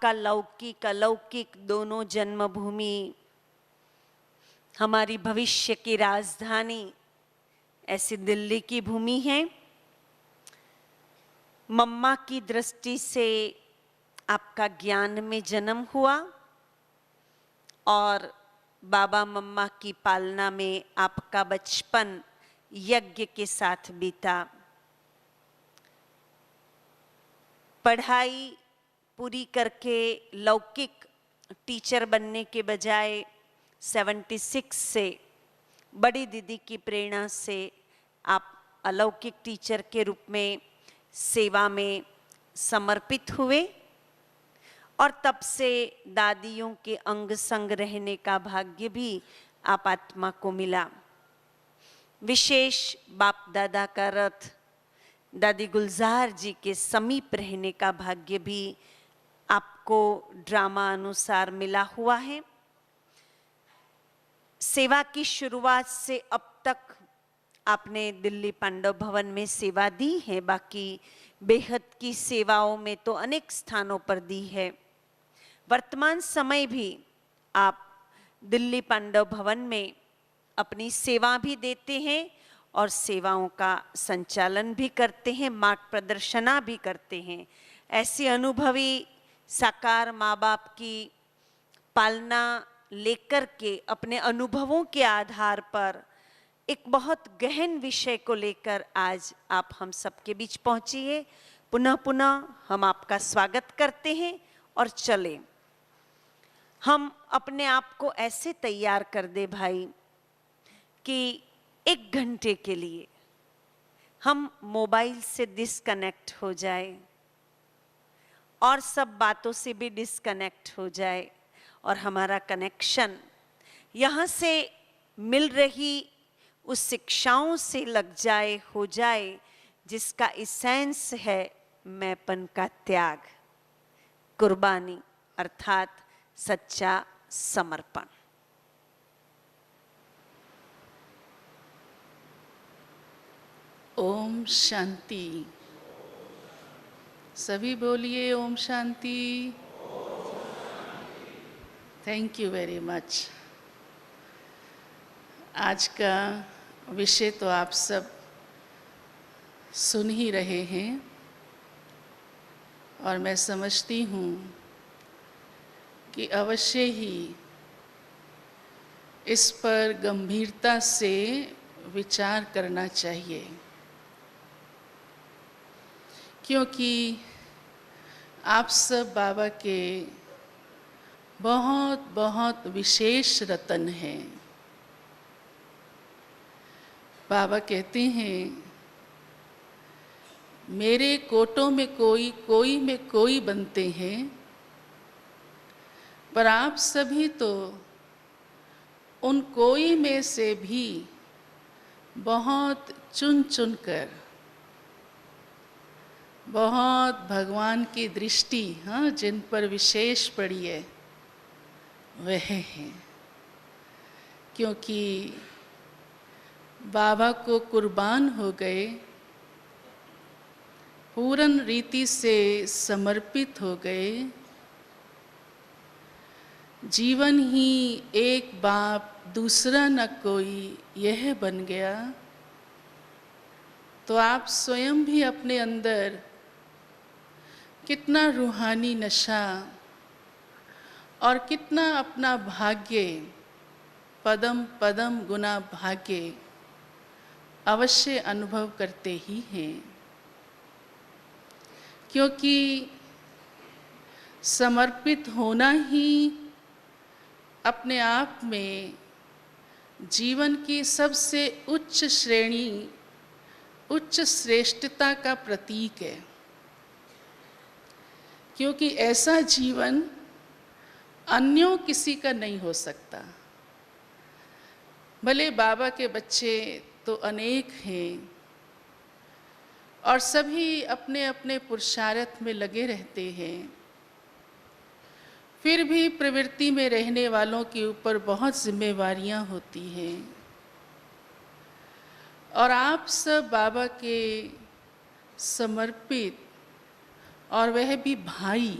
आपका लौकिक अलौकिक दोनों जन्मभूमि, हमारी भविष्य की राजधानी ऐसी दिल्ली की भूमि है। मम्मा की दृष्टि से आपका ज्ञान में जन्म हुआ और बाबा मम्मा की पालना में आपका बचपन यज्ञ के साथ बीता। पढ़ाई पूरी करके लौकिक टीचर बनने के बजाय 76 से बड़ी दीदी की प्रेरणा से आप अलौकिक टीचर के रूप में सेवा में समर्पित हुए और तब से दादियों के अंग संग रहने का भाग्य भी आप आत्मा को मिला। विशेष बाप दादा का रथ दादी गुलजार जी के समीप रहने का भाग्य भी आपको ड्रामा अनुसार मिला हुआ है। सेवा की शुरुआत से अब तक आपने दिल्ली पांडव भवन में सेवा दी है, बाकी बेहद की सेवाओं में तो अनेक स्थानों पर दी है। वर्तमान समय भी आप दिल्ली पांडव भवन में अपनी सेवा भी देते हैं और सेवाओं का संचालन भी करते हैं, मार्ग प्रदर्शना भी करते हैं। ऐसे अनुभवी साकार माँ बाप की पालना लेकर के अपने अनुभवों के आधार पर एक बहुत गहन विषय को लेकर आज आप हम सबके बीच पहुंचिए। पुनः पुनः हम आपका स्वागत करते हैं और चले हम अपने आप को ऐसे तैयार कर दे भाई कि 1 घंटे के लिए हम मोबाइल से डिस्कनेक्ट हो जाए और सब बातों से भी डिस्कनेक्ट हो जाए और हमारा कनेक्शन यहाँ से मिल रही उस शिक्षाओं से लग जाए, हो जाए, जिसका इसेंस है मैंपन का त्याग, कुर्बानी अर्थात सच्चा समर्पण। ओम शांति। सभी बोलिए ओम शांति। Thank you very much. आज का विषय तो आप सब सुन ही रहे हैं और मैं समझती हूँ कि अवश्य ही इस पर गंभीरता से विचार करना चाहिए, क्योंकि आप सब बाबा के बहुत बहुत विशेष रतन हैं। बाबा कहते हैं, मेरे कोटों में कोई, कोई में कोई बनते हैं, पर आप सभी तो उन कोई में से भी बहुत चुन चुन कर, बहुत भगवान की दृष्टि जिन पर विशेष पड़ी है वह हैं। क्योंकि बाबा को कुर्बान हो गए, पूर्ण रीति से समर्पित हो गए, जीवन ही एक बाप दूसरा न कोई यह बन गया, तो आप स्वयं भी अपने अंदर कितना रूहानी नशा और कितना अपना भाग्य, पदम पदम गुना भाग्य अवश्य अनुभव करते ही हैं। क्योंकि समर्पित होना ही अपने आप में जीवन की सबसे उच्च श्रेणी, उच्च श्रेष्ठता का प्रतीक है। क्योंकि ऐसा जीवन अन्यों किसी का नहीं हो सकता। भले बाबा के बच्चे तो अनेक हैं और सभी अपने अपने पुरुषार्थ में लगे रहते हैं, फिर भी प्रवृत्ति में रहने वालों के ऊपर बहुत जिम्मेवारियां होती हैं। और आप सब बाबा के समर्पित और वह भी भाई,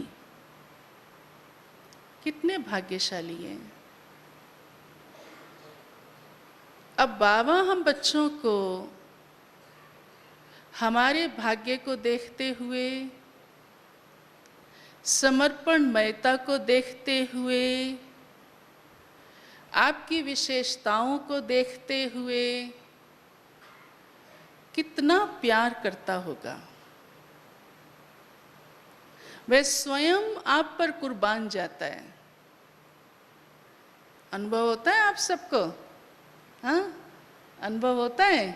कितने भाग्यशाली हैं। अब बाबा हम बच्चों को हमारे भाग्य को देखते हुए, समर्पणमयता को देखते हुए, आपकी विशेषताओं को देखते हुए कितना प्यार करता होगा। वह स्वयं आप पर कुर्बान जाता है। अनुभव होता है आप सबको? हाँ, अनुभव होता है?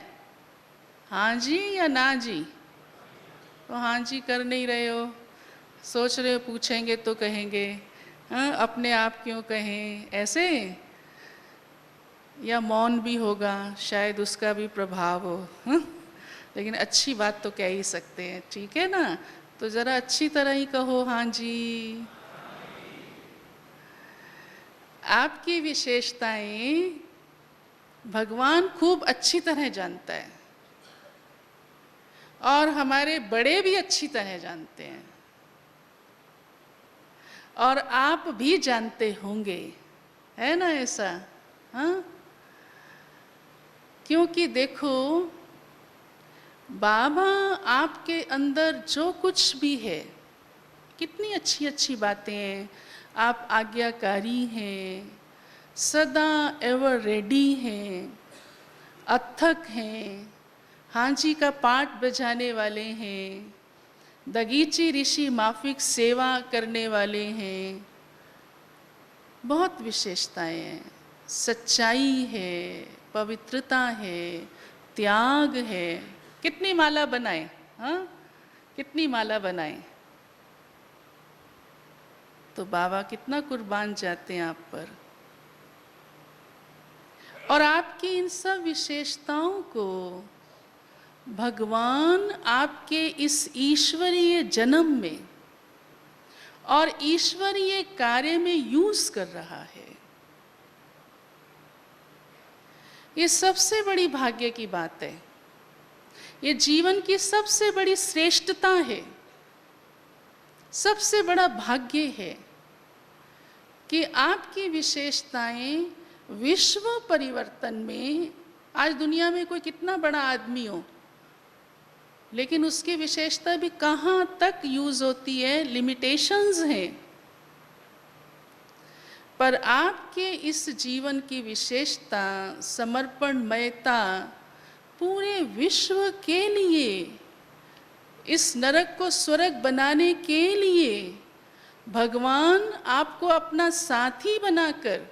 हाँ जी या ना जी? तो हाँ जी कर नहीं रहे हो, सोच रहे हो पूछेंगे तो कहेंगे हाँ, अपने आप क्यों कहें ऐसे, या मौन भी होगा, शायद उसका भी प्रभाव हो। हाँ? लेकिन अच्छी बात तो कह ही सकते हैं, ठीक है ना? तो जरा अच्छी तरह ही कहो हाँ जी। आपकी विशेषताएं भगवान खूब अच्छी तरह जानता है और हमारे बड़े भी अच्छी तरह जानते हैं, और आप भी जानते होंगे, है ना ऐसा? हाँ, क्योंकि देखो बाबा आपके अंदर जो कुछ भी है, कितनी अच्छी अच्छी बातें हैं। आप आज्ञाकारी हैं, सदा एवर रेडी हैं, अथक हैं, हाँ जी का पाठ बजाने वाले हैं, दगीची ऋषि माफिक सेवा करने वाले हैं। बहुत विशेषताएं हैं, सच्चाई है, पवित्रता है, त्याग है। कितनी माला बनाए? हाँ, कितनी माला बनाए? तो बाबा कितना कुर्बान जाते हैं आप पर। और आपकी इन सब विशेषताओं को भगवान आपके इस ईश्वरीय जन्म में और ईश्वरीय कार्य में यूज कर रहा है। ये सबसे बड़ी भाग्य की बात है, ये जीवन की सबसे बड़ी श्रेष्ठता है, सबसे बड़ा भाग्य है कि आपकी विशेषताएं विश्व परिवर्तन में, आज दुनिया में कोई कितना बड़ा आदमी हो, लेकिन उसकी विशेषता भी कहाँ तक यूज होती है, लिमिटेशंस हैं। पर आपके इस जीवन की विशेषता, समर्पणमयता पूरे विश्व के लिए, इस नरक को स्वर्ग बनाने के लिए भगवान आपको अपना साथी बनाकर,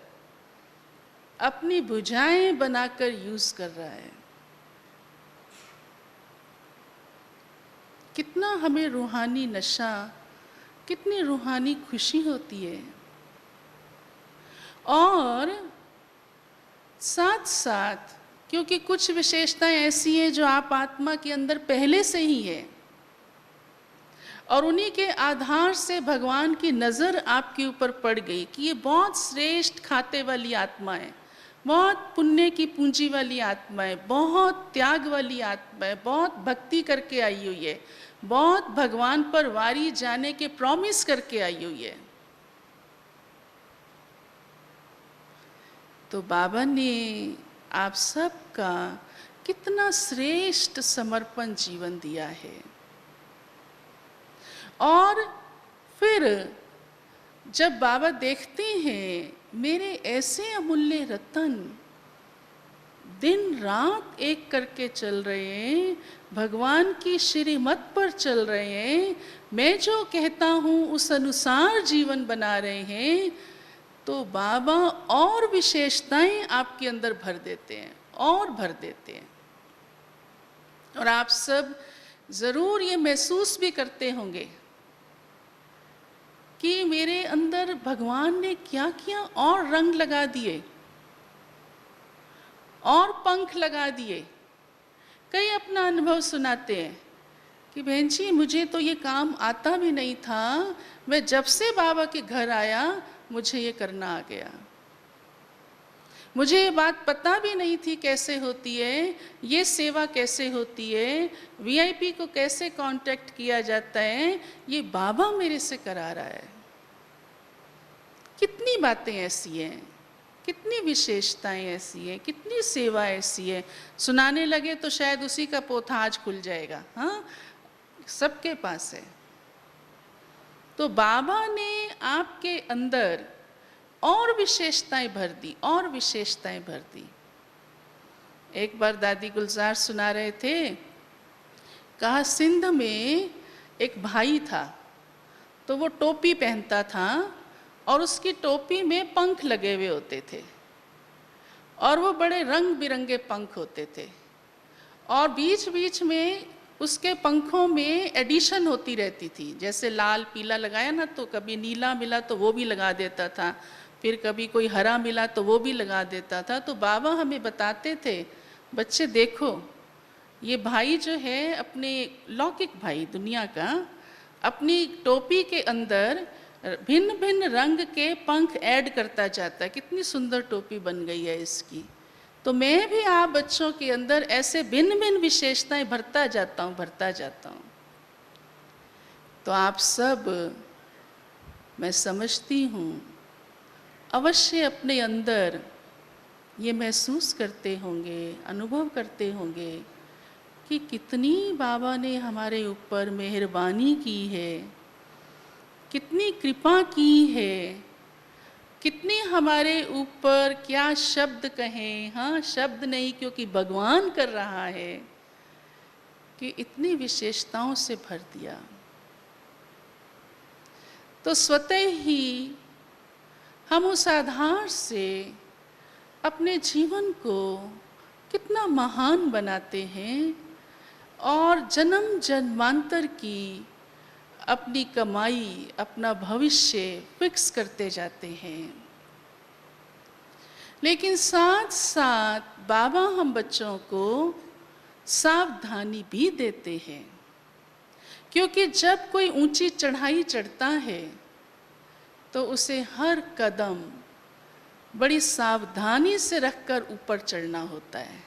अपनी भुजाएं बनाकर यूज कर रहा है। कितना हमें रूहानी नशा, कितनी रूहानी खुशी होती है। और साथ साथ क्योंकि कुछ विशेषताएं ऐसी हैं जो आप आत्मा के अंदर पहले से ही है, और उन्हीं के आधार से भगवान की नज़र आपके ऊपर पड़ गई कि ये बहुत श्रेष्ठ खाते वाली आत्मा है, बहुत पुण्य की पूंजी वाली आत्मा है, बहुत त्याग वाली आत्मा है, बहुत भक्ति करके आई हुई है, बहुत भगवान पर वारी जाने के प्रॉमिस करके आई हुई है। तो बाबा ने आप सबका कितना श्रेष्ठ समर्पण जीवन दिया है। और फिर जब बाबा देखते हैं मेरे ऐसे अमूल्य रतन दिन रात एक करके चल रहे हैं, भगवान की श्रीमत पर चल रहे हैं, मैं जो कहता हूँ उस अनुसार जीवन बना रहे हैं, तो बाबा और विशेषताएं आपके अंदर भर देते हैं और भर देते हैं। और आप सब ज़रूर ये महसूस भी करते होंगे कि मेरे अंदर भगवान ने क्या किया, और रंग लगा दिए और पंख लगा दिए। कई अपना अनुभव सुनाते हैं कि बहन जी मुझे तो ये काम आता भी नहीं था, मैं जब से बाबा के घर आया मुझे ये करना आ गया, मुझे ये बात पता भी नहीं थी कैसे होती है, ये सेवा कैसे होती है, वीआईपी को कैसे कांटेक्ट किया जाता है, ये बाबा मेरे से करा रहा है। कितनी बातें ऐसी हैं, कितनी विशेषताएं ऐसी हैं, कितनी सेवा ऐसी है, सुनाने लगे तो शायद उसी का पोथा आज खुल जाएगा। हाँ, सबके पास है। तो बाबा ने आपके अंदर और विशेषताएं भर दी, और विशेषताएं भर दी। एक बार दादी गुलजार सुना रहे थे, कहा सिंध में एक भाई था, तो वो टोपी पहनता था और उसकी टोपी में पंख लगे हुए होते थे, और वो बड़े रंग बिरंगे पंख होते थे, और बीच बीच में उसके पंखों में एडिशन होती रहती थी। जैसे लाल पीला लगाया ना, तो कभी नीला मिला तो वो भी लगा देता था, फिर कभी कोई हरा मिला तो वो भी लगा देता था। तो बाबा हमें बताते थे, बच्चे देखो, ये भाई जो है अपने लौकिक भाई दुनिया का, अपनी टोपी के अंदर भिन्न भिन्न रंग के पंख ऐड करता जाता है। कितनी सुंदर टोपी बन गई है इसकी। तो मैं भी आप बच्चों के अंदर ऐसे भिन्न भिन्न विशेषताएं भरता जाता हूँ। तो आप सब, मैं समझती हूँ, अवश्य अपने अंदर ये महसूस करते होंगे, अनुभव करते होंगे कि कितनी बाबा ने हमारे ऊपर मेहरबानी की है, कितनी कृपा की है, कितनी हमारे ऊपर, क्या शब्द कहें, हाँ शब्द नहीं क्योंकि भगवान कर रहा है, कि इतनी विशेषताओं से भर दिया। तो स्वतः ही हम उस आधार से अपने जीवन को कितना महान बनाते हैं और जन्म जन्मांतर की अपनी कमाई, अपना भविष्य फिक्स करते जाते हैं। लेकिन साथ साथ बाबा हम बच्चों को सावधानी भी देते हैं, क्योंकि जब कोई ऊंची चढ़ाई चढ़ता है तो उसे हर कदम बड़ी सावधानी से रखकर ऊपर चढ़ना होता है,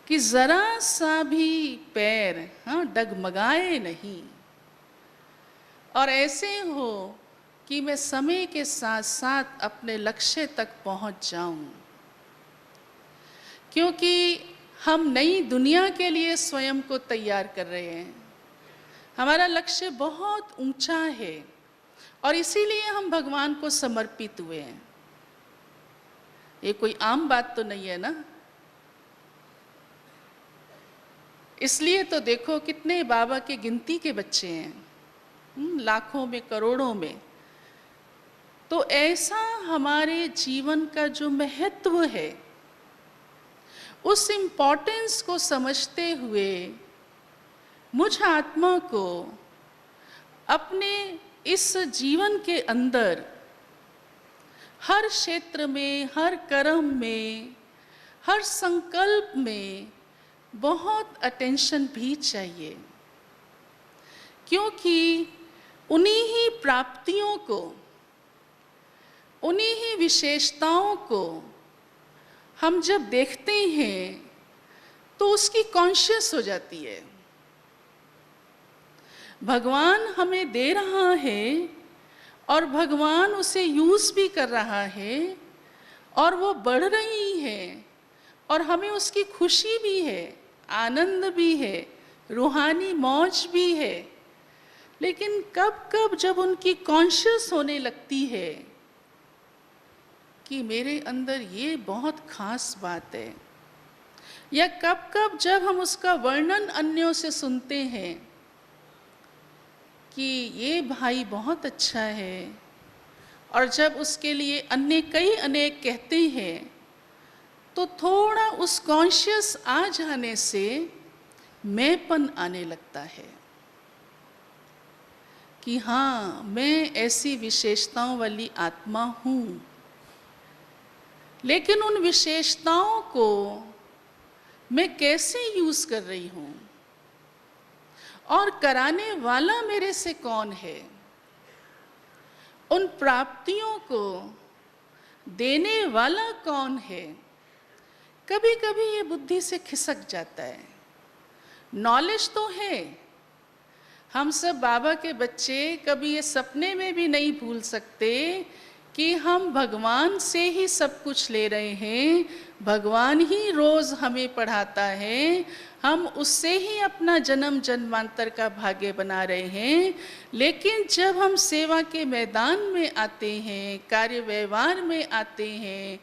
कि जरा सा भी पैर डगमगाए नहीं, और ऐसे हो कि मैं समय के साथ साथ अपने लक्ष्य तक पहुंच जाऊं। क्योंकि हम नई दुनिया के लिए स्वयं को तैयार कर रहे हैं। हमारा लक्ष्य बहुत ऊंचा है और इसीलिए हम भगवान को समर्पित हुए हैं। ये कोई आम बात तो नहीं है ना। इसलिए तो देखो कितने बाबा के गिनती के बच्चे हैं, लाखों में, करोड़ों में। तो ऐसा हमारे जीवन का जो महत्व है, उस इम्पोर्टेंस को समझते हुए मुझ आत्मा को अपने इस जीवन के अंदर हर क्षेत्र में, हर कर्म में, हर संकल्प में बहुत अटेंशन भी चाहिए, क्योंकि उन्हीं ही प्राप्तियों को, उन्हीं ही विशेषताओं को हम जब देखते हैं तो उसकी कॉन्शियस हो जाती है। भगवान हमें दे रहा है और भगवान उसे यूज़ भी कर रहा है और वो बढ़ रही है और हमें उसकी खुशी भी है, आनंद भी है, रूहानी मौज भी है। लेकिन कब कब जब उनकी कॉन्शियस होने लगती है कि मेरे अंदर ये बहुत खास बात है, या कब कब जब हम उसका वर्णन अन्यों से सुनते हैं कि ये भाई बहुत अच्छा है, और जब उसके लिए अन्य कई अनेक कहते हैं, तो थोड़ा उस कॉन्शियस आ जाने से मैंपन आने लगता है कि हाँ, मैं ऐसी विशेषताओं वाली आत्मा हूँ। लेकिन उन विशेषताओं को मैं कैसे यूज़ कर रही हूँ, और कराने वाला मेरे से कौन है, उन प्राप्तियों को देने वाला कौन है। कभी कभी ये बुद्धि से खिसक जाता है। नॉलेज तो है, हम सब बाबा के बच्चे कभी ये सपने में भी नहीं भूल सकते कि हम भगवान से ही सब कुछ ले रहे हैं, भगवान ही रोज हमें पढ़ाता है, हम उससे ही अपना जन्म जन्मांतर का भाग्य बना रहे हैं। लेकिन जब हम सेवा के मैदान में आते हैं, कार्य व्यवहार में आते हैं,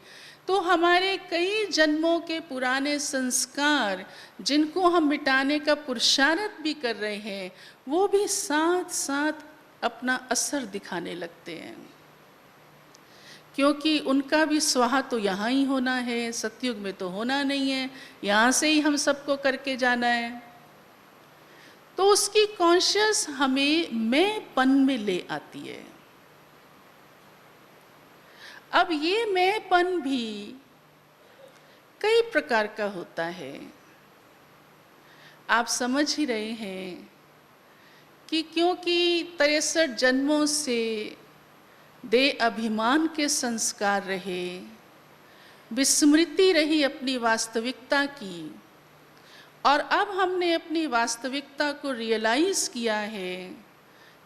तो हमारे कई जन्मों के पुराने संस्कार जिनको हम मिटाने का पुरुषार्थ भी कर रहे हैं, वो भी साथ साथ अपना असर दिखाने लगते हैं, क्योंकि उनका भी स्वाहा तो यहाँ ही होना है, सतयुग में तो होना नहीं है, यहाँ से ही हम सबको करके जाना है। तो उसकी कॉन्शियस हमें मैंपन में ले आती है। अब ये मैंपन भी कई प्रकार का होता है। आप समझ ही रहे हैं कि क्योंकि 63 जन्मों से देह अभिमान के संस्कार रहे, विस्मृति रही अपनी वास्तविकता की, और अब हमने अपनी वास्तविकता को रियलाइज किया है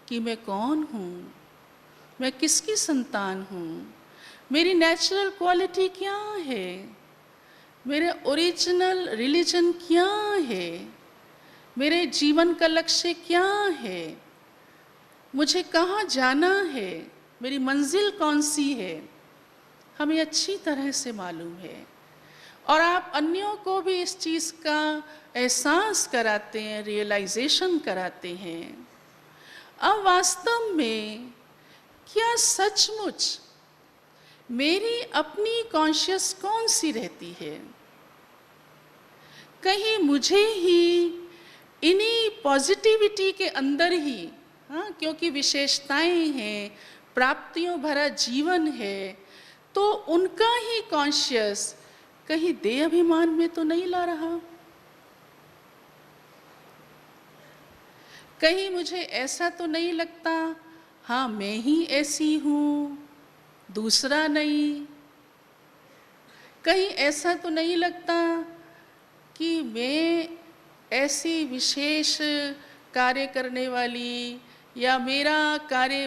कि मैं कौन हूँ, मैं किसकी संतान हूँ, मेरी नेचुरल क्वालिटी क्या है, मेरे ओरिजिनल रिलीजन क्या है, मेरे जीवन का लक्ष्य क्या है, मुझे कहाँ जाना है, मेरी मंजिल कौन सी है, हमें अच्छी तरह से मालूम है। और आप अन्यों को भी इस चीज़ का एहसास कराते हैं, रियलाइजेशन कराते हैं। अब वास्तव में क्या सचमुच मेरी अपनी कॉन्शियस कौन सी रहती है? कहीं मुझे ही इन्हीं पॉजिटिविटी के अंदर ही, हाँ, क्योंकि विशेषताएं हैं, प्राप्तियों भरा जीवन है, तो उनका ही कॉन्शियस कहीं देह अभिमान में तो नहीं ला रहा? कहीं मुझे ऐसा तो नहीं लगता, हाँ मैं ही ऐसी हूँ, दूसरा नहीं? कहीं ऐसा तो नहीं लगता कि मैं ऐसी विशेष कार्य करने वाली, या मेरा कार्य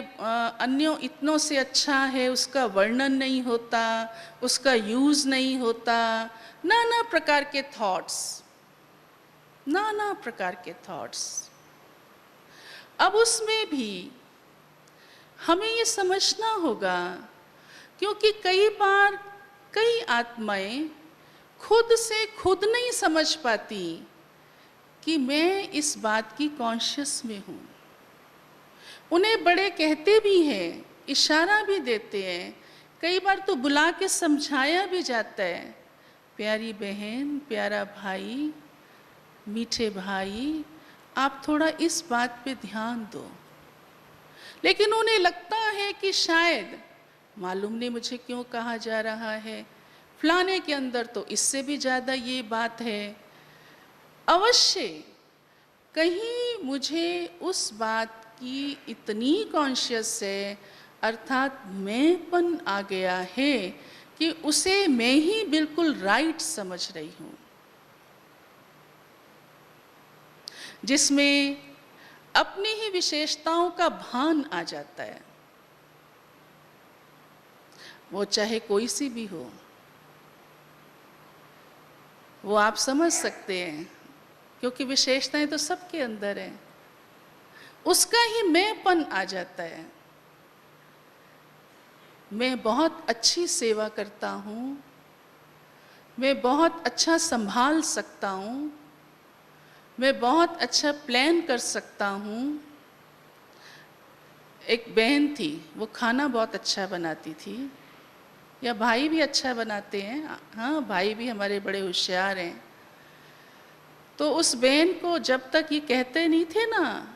अन्यों इतनों से अच्छा है, उसका वर्णन नहीं होता, उसका यूज़ नहीं होता? नाना प्रकार के थॉट्स, नाना प्रकार के थॉट्स। अब उसमें भी हमें ये समझना होगा, क्योंकि कई बार कई आत्माएं खुद से खुद नहीं समझ पाती कि मैं इस बात की कॉन्शियस में हूँ। उन्हें बड़े कहते भी हैं, इशारा भी देते हैं, कई बार तो बुला के समझाया भी जाता है, प्यारी बहन, प्यारा भाई, मीठे भाई, आप थोड़ा इस बात पे ध्यान दो। लेकिन उन्हें लगता है कि शायद मालूम नहीं मुझे क्यों कहा जा रहा है, फलाने के अंदर तो इससे भी ज़्यादा ये बात है। अवश्य कहीं मुझे उस बात की इतनी कॉन्शियस है, अर्थात मैंपन आ गया है कि उसे मैं ही बिल्कुल राइट समझ रही हूँ, जिसमें अपनी ही विशेषताओं का भान आ जाता है, वो चाहे कोई सी भी हो। वो आप समझ सकते हैं, क्योंकि विशेषताएं तो सबके अंदर हैं। उसका ही मैंपन आ जाता है। मैं बहुत अच्छी सेवा करता हूँ, मैं बहुत अच्छा संभाल सकता हूँ, मैं बहुत अच्छा प्लान कर सकता हूँ। एक बहन थी, वो खाना बहुत अच्छा बनाती थी, या भाई भी अच्छा बनाते हैं, हाँ भाई भी हमारे बड़े होशियार हैं। तो उस बहन को जब तक ये कहते नहीं थे ना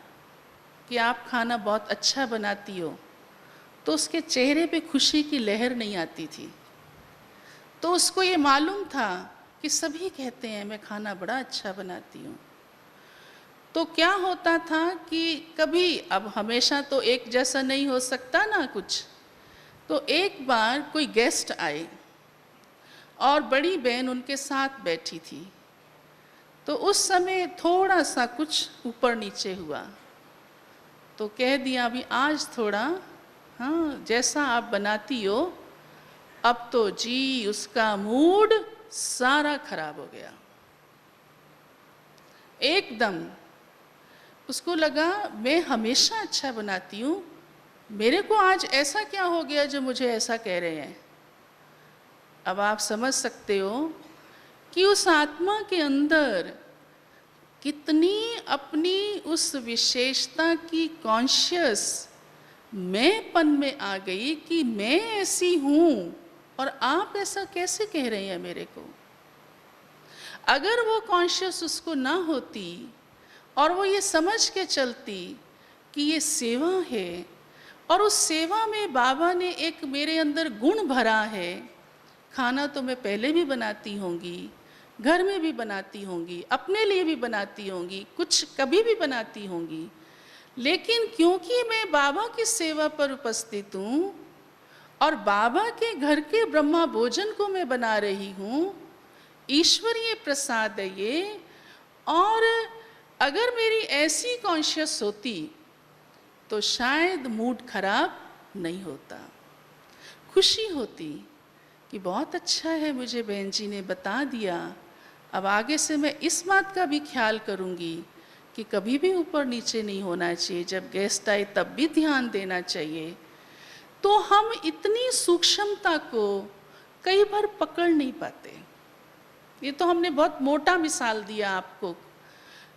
कि आप खाना बहुत अच्छा बनाती हो, तो उसके चेहरे पे खुशी की लहर नहीं आती थी। तो उसको ये मालूम था कि सभी कहते हैं मैं खाना बड़ा अच्छा बनाती हूँ। तो क्या होता था कि कभी, अब हमेशा तो एक जैसा नहीं हो सकता ना कुछ, तो एक बार कोई गेस्ट आए और बड़ी बहन उनके साथ बैठी थी। तो उस समय थोड़ा सा कुछ ऊपर नीचे हुआ, तो कह दिया अभी आज थोड़ा, हाँ जैसा आप बनाती हो। अब तो जी उसका मूड सारा खराब हो गया एकदम। उसको लगा मैं हमेशा अच्छा बनाती हूँ, मेरे को आज ऐसा क्या हो गया जो मुझे ऐसा कह रहे हैं। अब आप समझ सकते हो कि उस आत्मा के अंदर कितनी अपनी उस विशेषता की कॉन्शियस मैंपन में आ गई कि मैं ऐसी हूँ और आप ऐसा कैसे कह रहे हैं मेरे को। अगर वो कॉन्शियस उसको ना होती और वो ये समझ के चलती कि ये सेवा है और उस सेवा में बाबा ने एक मेरे अंदर गुण भरा है, खाना तो मैं पहले भी बनाती होंगी, घर में भी बनाती होंगी, अपने लिए भी बनाती होंगी, कुछ कभी भी बनाती होंगी, लेकिन क्योंकि मैं बाबा की सेवा पर उपस्थित हूँ और बाबा के घर के ब्रह्मा भोजन को मैं बना रही हूँ, ईश्वरीय प्रसाद है ये। और अगर मेरी ऐसी कॉन्शियस होती तो शायद मूड खराब नहीं होता, खुशी होती कि बहुत अच्छा है मुझे बहन जी ने बता दिया, अब आगे से मैं इस बात का भी ख्याल करूँगी कि कभी भी ऊपर नीचे नहीं होना चाहिए, जब गेस्ट आए तब भी ध्यान देना चाहिए। तो हम इतनी सूक्ष्मता को कई बार पकड़ नहीं पाते। ये तो हमने बहुत मोटा मिसाल दिया आपको,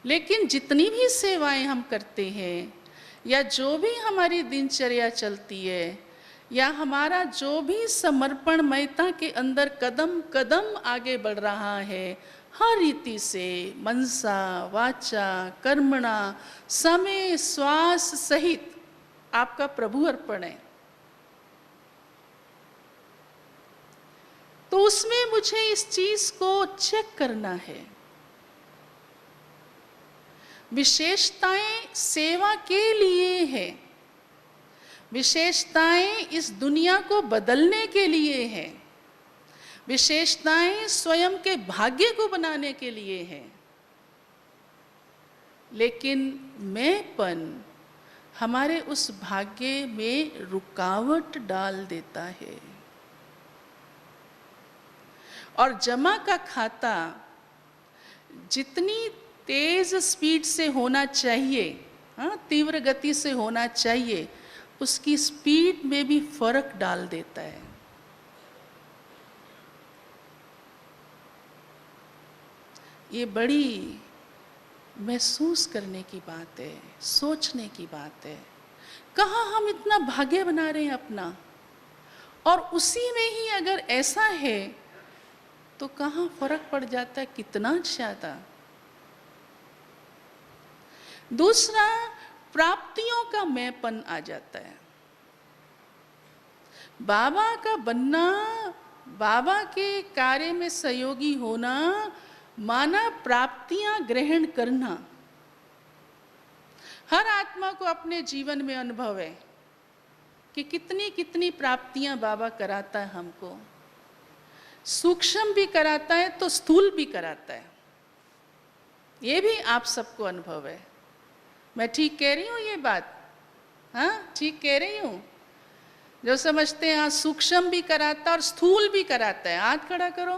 लेकिन जितनी भी सेवाएं हम करते हैं या जो भी हमारी दिनचर्या चलती है या हमारा जो भी समर्पणमयता के अंदर कदम कदम आगे बढ़ रहा है, हर रीति से मनसा वाचा कर्मणा समय श्वास सहित आपका प्रभु अर्पण है। तो उसमें मुझे इस चीज को चेक करना है। विशेषताएं सेवा के लिए है, विशेषताएं इस दुनिया को बदलने के लिए है, विशेषताएं स्वयं के भाग्य को बनाने के लिए है। लेकिन मैंपन हमारे उस भाग्य में रुकावट डाल देता है और जमा का खाता जितनी तेज स्पीड से होना चाहिए, हाँ तीव्र गति से होना चाहिए, उसकी स्पीड में भी फर्क डाल देता है। ये बड़ी महसूस करने की बात है, सोचने की बात है। कहाँ हम इतना भाग्य बना रहे हैं अपना, और उसी में ही अगर ऐसा है तो कहाँ फर्क पड़ जाता है, कितना ज़्यादा। दूसरा, प्राप्तियों का मैंपन आ जाता है। बाबा का बनना, बाबा के कार्य में सहयोगी होना माना प्राप्तियां ग्रहण करना। हर आत्मा को अपने जीवन में अनुभव है कि कितनी कितनी प्राप्तियां बाबा कराता है हमको। सूक्ष्म भी कराता है तो स्थूल भी कराता है, ये भी आप सबको अनुभव है। मैं ठीक कह रही हूँ ये बात? हाँ ठीक कह रही हूँ? जो समझते हैं हाँ सूक्ष्म भी कराता है और स्थूल भी कराता है, हाथ खड़ा करो।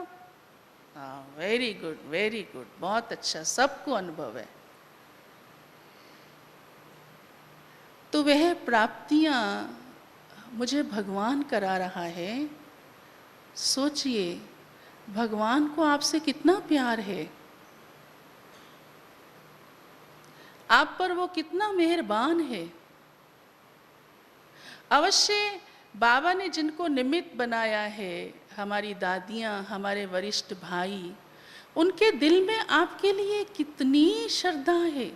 हाँ वेरी गुड, बहुत अच्छा, सबको अनुभव है। तो वह प्राप्तियां मुझे भगवान करा रहा है। सोचिए भगवान को आपसे कितना प्यार है, आप पर वो कितना मेहरबान है। अवश्य बाबा ने जिनको निमित्त बनाया है, हमारी दादियाँ, हमारे वरिष्ठ भाई, उनके दिल में आपके लिए कितनी श्रद्धा है,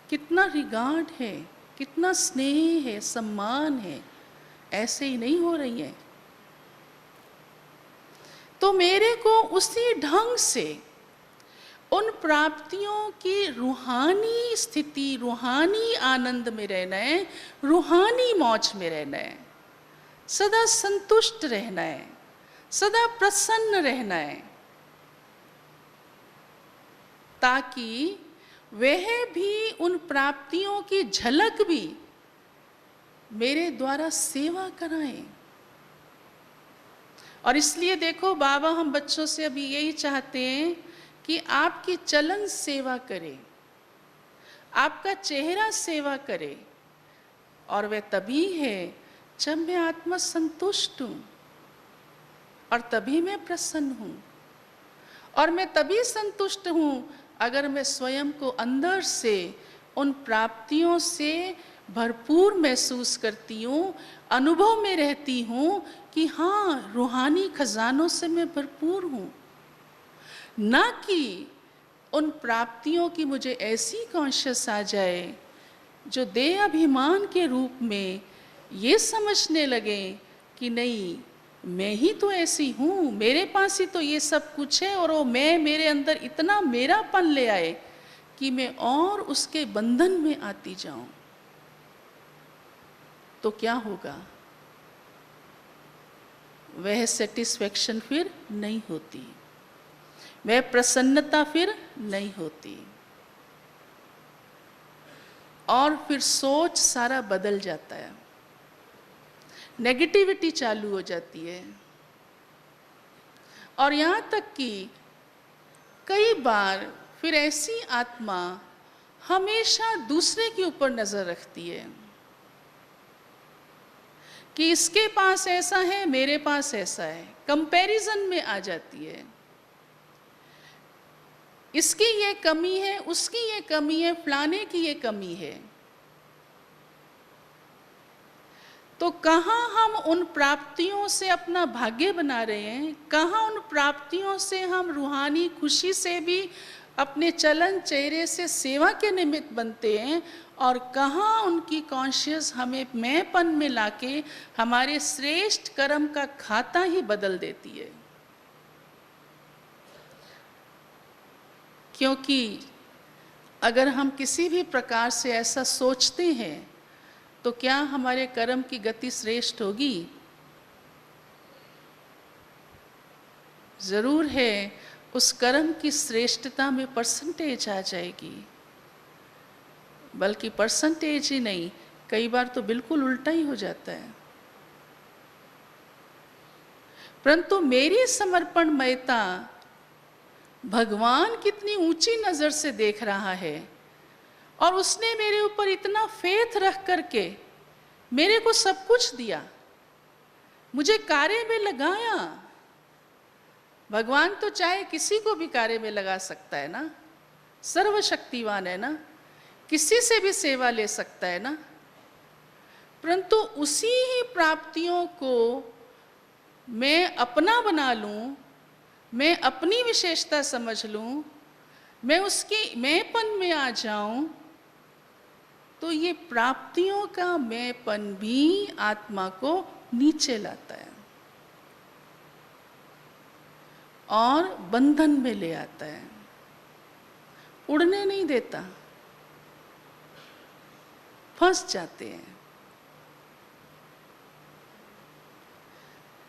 कितना रिगार्ड है, कितना स्नेह है, सम्मान है। ऐसे ही नहीं हो रही है। तो मेरे को उसी ढंग से उन प्राप्तियों की रूहानी स्थिति, रूहानी आनंद में रहना है, रूहानी मौज में रहना है, सदा संतुष्ट रहना है, सदा प्रसन्न रहना है, ताकि वह भी उन प्राप्तियों की झलक भी मेरे द्वारा सेवा कराएं। और इसलिए देखो बाबा हम बच्चों से अभी यही चाहते हैं कि आपकी चलन सेवा करे, आपका चेहरा सेवा करे। और वह तभी है जब मैं आत्मा संतुष्ट हूँ, और तभी मैं प्रसन्न हूँ। और मैं तभी संतुष्ट हूँ अगर मैं स्वयं को अंदर से उन प्राप्तियों से भरपूर महसूस करती हूँ, अनुभव में रहती हूँ कि हाँ, रूहानी खजानों से मैं भरपूर हूँ। ना कि उन प्राप्तियों की मुझे ऐसी कॉन्शियस आ जाए जो देह अभिमान के रूप में ये समझने लगे कि नहीं, मैं ही तो ऐसी हूँ, मेरे पास ही तो ये सब कुछ है, और वो मैं मेरे अंदर इतना मेरापन ले आए कि मैं और उसके बंधन में आती जाऊं। तो क्या होगा? वह सेटिस्फैक्शन फिर नहीं होती, वह प्रसन्नता फिर नहीं होती, और फिर सोच सारा बदल जाता है, नेगेटिविटी चालू हो जाती है। और यहाँ तक कि कई बार फिर ऐसी आत्मा हमेशा दूसरे के ऊपर नजर रखती है कि इसके पास ऐसा है, मेरे पास ऐसा है, कंपैरिजन में आ जाती है। इसकी ये कमी है, उसकी ये कमी है, फलाने की ये कमी है। तो कहाँ हम उन प्राप्तियों से अपना भाग्य बना रहे हैं, कहाँ उन प्राप्तियों से हम रूहानी खुशी से भी अपने चलन चेहरे से सेवा के निमित्त बनते हैं, और कहाँ उनकी कॉन्शियस हमें मैंपन में लाके हमारे श्रेष्ठ कर्म का खाता ही बदल देती है। क्योंकि अगर हम किसी भी प्रकार से ऐसा सोचते हैं तो क्या हमारे कर्म की गति श्रेष्ठ होगी? जरूर है, उस कर्म की श्रेष्ठता में परसेंटेज आ जाएगी। बल्कि परसेंटेज ही नहीं, कई बार तो बिल्कुल उल्टा ही हो जाता है। परंतु मेरी समर्पणमयता भगवान कितनी ऊंची नजर से देख रहा है, और उसने मेरे ऊपर इतना फेथ रख करके मेरे को सब कुछ दिया, मुझे कार्य में लगाया। भगवान तो चाहे किसी को भी कार्य में लगा सकता है ना, सर्वशक्तिवान है ना, किसी से भी सेवा ले सकता है ना। परंतु उसी ही प्राप्तियों को मैं अपना बना लूं, मैं अपनी विशेषता समझ लूं, मैं उसकी मैंपन में आ जाऊं, तो ये प्राप्तियों का मैंपन भी आत्मा को नीचे लाता है और बंधन में ले आता है, उड़ने नहीं देता, फंस जाते हैं।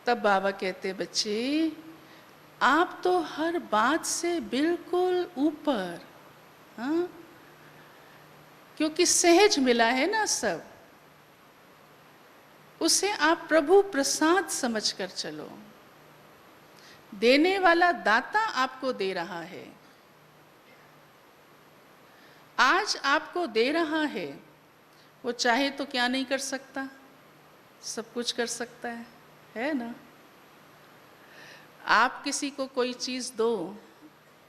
तब बाबा कहते, बच्चे आप तो हर बात से बिल्कुल ऊपर, हाँ, क्योंकि सहज मिला है ना सब, उसे आप प्रभु प्रसाद समझकर चलो। देने वाला दाता आपको दे रहा है, आज आपको दे रहा है, वो चाहे तो क्या नहीं कर सकता, सब कुछ कर सकता है ना। आप किसी को कोई चीज़ दो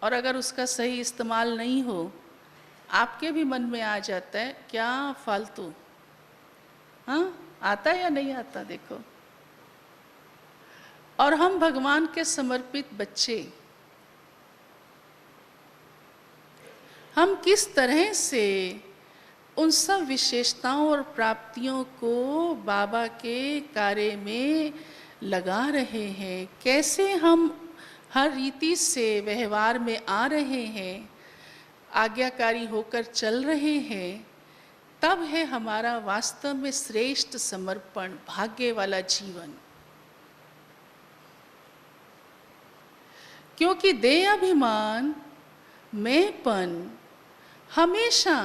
और अगर उसका सही इस्तेमाल नहीं हो, आपके भी मन में आ जाता है क्या फालतू, हाँ, आता या नहीं आता देखो। और हम भगवान के समर्पित बच्चे, हम किस तरह से उन सब विशेषताओं और प्राप्तियों को बाबा के कार्य में लगा रहे हैं, कैसे हम हर रीति से व्यवहार में आ रहे हैं, आज्ञाकारी होकर चल रहे हैं, तब है हमारा वास्तव में श्रेष्ठ समर्पण, भाग्य वाला जीवन। क्योंकि देह अभिमान, मैंपन हमेशा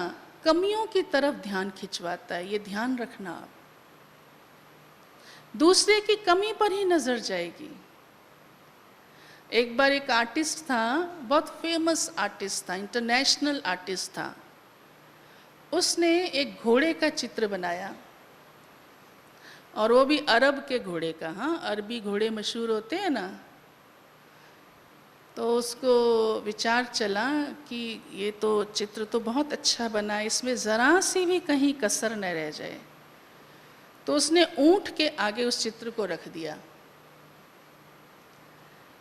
कमियों की तरफ ध्यान खिंचवाता है। ये ध्यान रखना आप, दूसरे की कमी पर ही नजर जाएगी। एक बार एक आर्टिस्ट था, बहुत फेमस आर्टिस्ट था, इंटरनेशनल आर्टिस्ट था। उसने एक घोड़े का चित्र बनाया, और वो भी अरब के घोड़े का। हाँ, अरबी घोड़े मशहूर होते हैं ना। तो उसको विचार चला कि ये तो चित्र तो बहुत अच्छा बना है, इसमें ज़रा सी भी कहीं कसर न रह जाए। तो उसने ऊंट के आगे उस चित्र को रख दिया।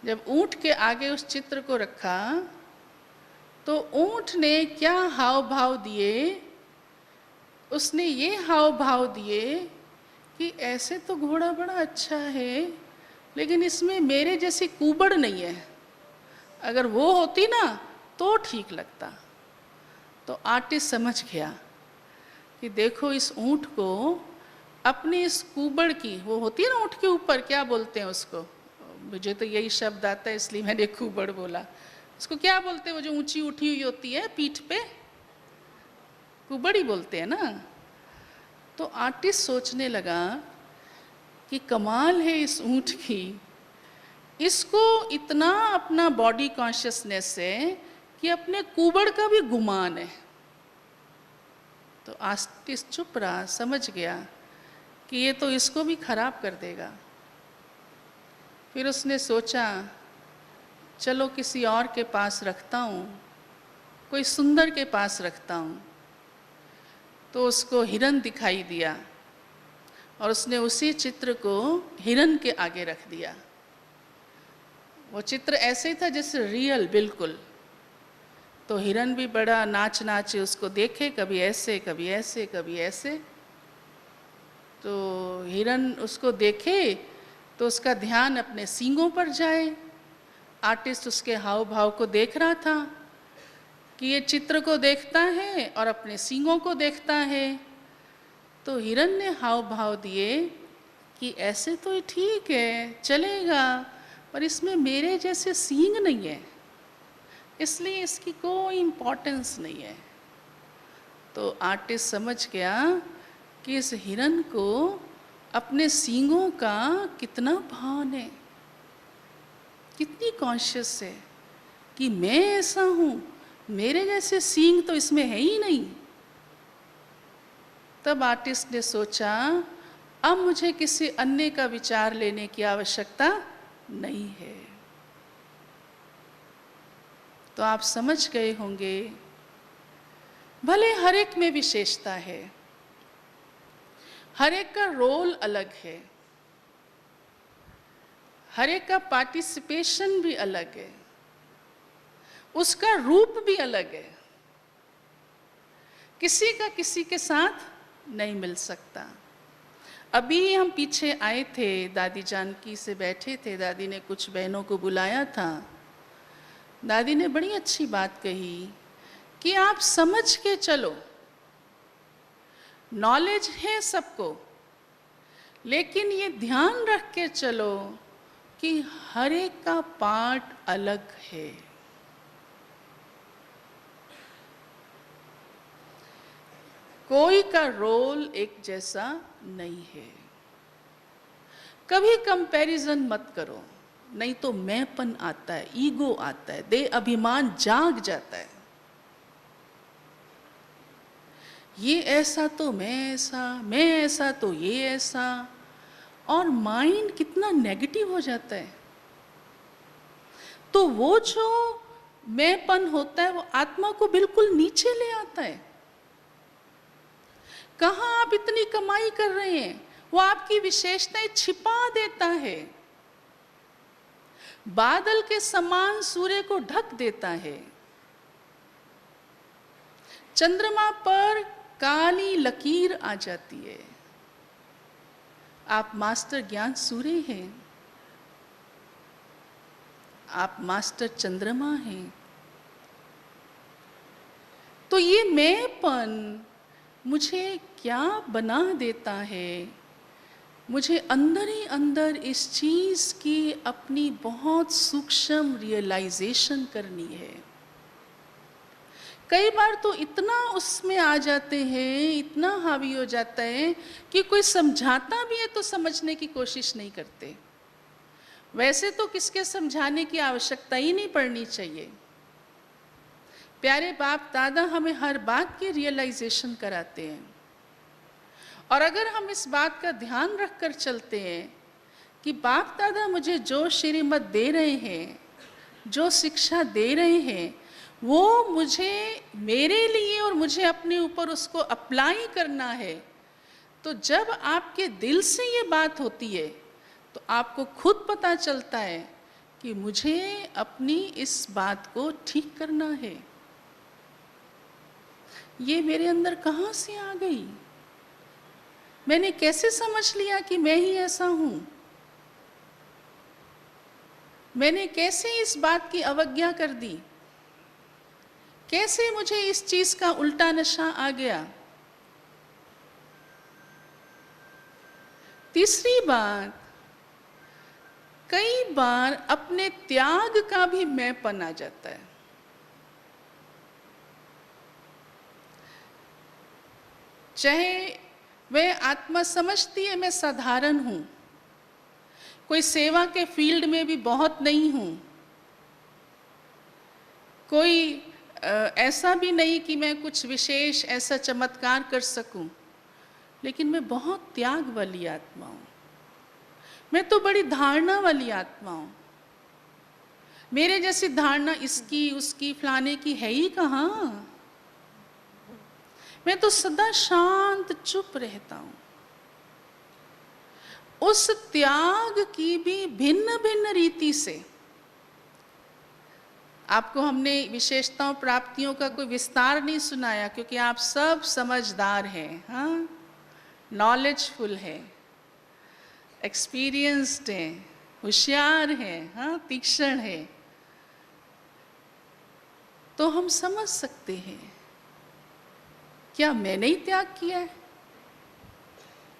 जब ऊंट के आगे उस चित्र को रखा तो ऊंट ने क्या हाव भाव दिए, उसने ये हाव भाव दिए कि ऐसे तो घोड़ा बड़ा अच्छा है, लेकिन इसमें मेरे जैसी कुबड़ नहीं है, अगर वो होती ना तो ठीक लगता। तो आर्टिस्ट समझ गया कि देखो इस ऊंट को अपनी इस कुबड़ की, वो होती है ना ऊंट के ऊपर, क्या बोलते हैं उसको, मुझे तो यही शब्द आता है इसलिए मैंने कुबड़ बोला। उसको क्या बोलते हैं, वो जो ऊंची उठी हुई होती है पीठ पे, कुबड़ ही बोलते हैं ना। तो आर्टिस्ट सोचने लगा कि कमाल है इस ऊंट की, इसको इतना अपना बॉडी कॉन्शियसनेस है कि अपने कुबड़ का भी गुमान है। तो आर्टिस्ट चुप रहा, समझ गया कि ये तो इसको भी खराब कर देगा। फिर उसने सोचा चलो किसी और के पास रखता हूँ, कोई सुंदर के पास रखता हूँ। तो उसको हिरन दिखाई दिया और उसने उसी चित्र को हिरन के आगे रख दिया। वो चित्र ऐसे ही था जैसे रियल बिल्कुल। तो हिरन भी बड़ा नाच नाचे उसको देखे, कभी ऐसे कभी ऐसे कभी ऐसे। तो हिरन उसको देखे तो उसका ध्यान अपने सींगों पर जाए। आर्टिस्ट उसके हाव भाव को देख रहा था कि ये चित्र को देखता है और अपने सींगों को देखता है। तो हिरन ने हाव भाव दिए कि ऐसे तो ये ठीक है, चलेगा, पर इसमें मेरे जैसे सींग नहीं है, इसलिए इसकी कोई इम्पोर्टेंस नहीं है। तो आर्टिस्ट समझ गया कि इस हिरन को अपने सींगों का कितना भान है, कितनी कॉन्शियस है कि मैं ऐसा हूँ, मेरे जैसे सींग तो इसमें है ही नहीं। तब आर्टिस्ट ने सोचा अब मुझे किसी अन्य का विचार लेने की आवश्यकता नहीं है। तो आप समझ गए होंगे, भले हर एक में विशेषता है, हर एक का रोल अलग है, हर एक का पार्टिसिपेशन भी अलग है, उसका रूप भी अलग है, किसी का किसी के साथ नहीं मिल सकता। अभी हम पीछे आए थे, दादी जानकी से बैठे थे, दादी ने कुछ बहनों को बुलाया था। दादी ने बड़ी अच्छी बात कही कि आप समझ के चलो, नॉलेज है सबको, लेकिन ये ध्यान रख के चलो कि हर एक का पार्ट अलग है। कोई का रोल एक जैसा नहीं है। कभी कंपैरिजन मत करो, नहीं तो मैंपन आता है, ईगो आता है, दे अभिमान जाग जाता है। ये ऐसा तो मैं ऐसा तो ये ऐसा, और माइंड कितना नेगेटिव हो जाता है। तो वो जो मैंपन होता है वो आत्मा को बिल्कुल नीचे ले आता है। कहाँ आप इतनी कमाई कर रहे हैं, वो आपकी विशेषताएं छिपा देता है। बादल के समान सूर्य को ढक देता है। चंद्रमा पर काली लकीर आ जाती है। आप मास्टर ज्ञान सूर्य हैं, आप मास्टर चंद्रमा हैं। तो ये मैंपन मुझे क्या बना देता है, मुझे अंदर ही अंदर इस चीज़ की अपनी बहुत सूक्ष्म रियलाइजेशन करनी है। कई बार तो इतना उसमें आ जाते हैं, इतना हावी हो जाता है कि कोई समझाता भी है तो समझने की कोशिश नहीं करते। वैसे तो किसके समझाने की आवश्यकता ही नहीं पड़नी चाहिए। प्यारे बाप दादा हमें हर बात की रियलाइजेशन कराते हैं, और अगर हम इस बात का ध्यान रखकर चलते हैं कि बाप दादा मुझे जो श्रीमत दे रहे हैं, जो शिक्षा दे रहे हैं, वो मुझे मेरे लिए और मुझे अपने ऊपर उसको अप्लाई करना है, तो जब आपके दिल से ये बात होती है तो आपको खुद पता चलता है कि मुझे अपनी इस बात को ठीक करना है। ये मेरे अंदर कहाँ से आ गई? मैंने कैसे समझ लिया कि मैं ही ऐसा हूं? मैंने कैसे इस बात की अवज्ञा कर दी? कैसे मुझे इस चीज का उल्टा नशा आ गया? तीसरी बात, कई बार अपने त्याग का भी मैंपन आ जाता है। चाहे वह आत्मा समझती है मैं साधारण हूं, कोई सेवा के फील्ड में भी बहुत नहीं हूं, कोई ऐसा भी नहीं कि मैं कुछ विशेष ऐसा चमत्कार कर सकूं, लेकिन मैं बहुत त्याग वाली आत्मा हूं, मैं तो बड़ी धारणा वाली आत्मा हूं, मेरे जैसी धारणा इसकी उसकी फलाने की है ही कहाँ। मैं तो सदा शांत चुप रहता हूं। उस त्याग की भी भिन्न भिन्न रीति से आपको हमने विशेषताओं प्राप्तियों का कोई विस्तार नहीं सुनाया, क्योंकि आप सब समझदार हैं, हाँ, नॉलेजफुल है, एक्सपीरियंस्ड है, होशियार है, हाँ, तीक्ष्ण है, तो हम समझ सकते हैं क्या मैंने ही त्याग किया है?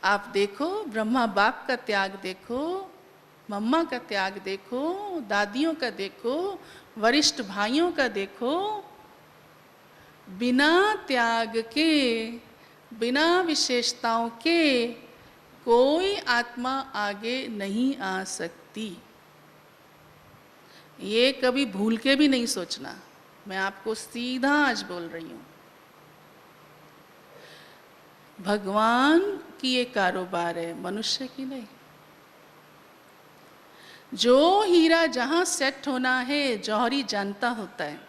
आप देखो, ब्रह्मा बाप का त्याग देखो, मम्मा का त्याग देखो, दादियों का देखो, वरिष्ठ भाइयों का देखो। बिना त्याग के, बिना विशेषताओं के कोई आत्मा आगे नहीं आ सकती। ये कभी भूल के भी नहीं सोचना, मैं आपको सीधा आज बोल रही हूं। भगवान की ये कारोबार है, मनुष्य की नहीं। जो हीरा जहां सेट होना है, जौहरी जानता होता है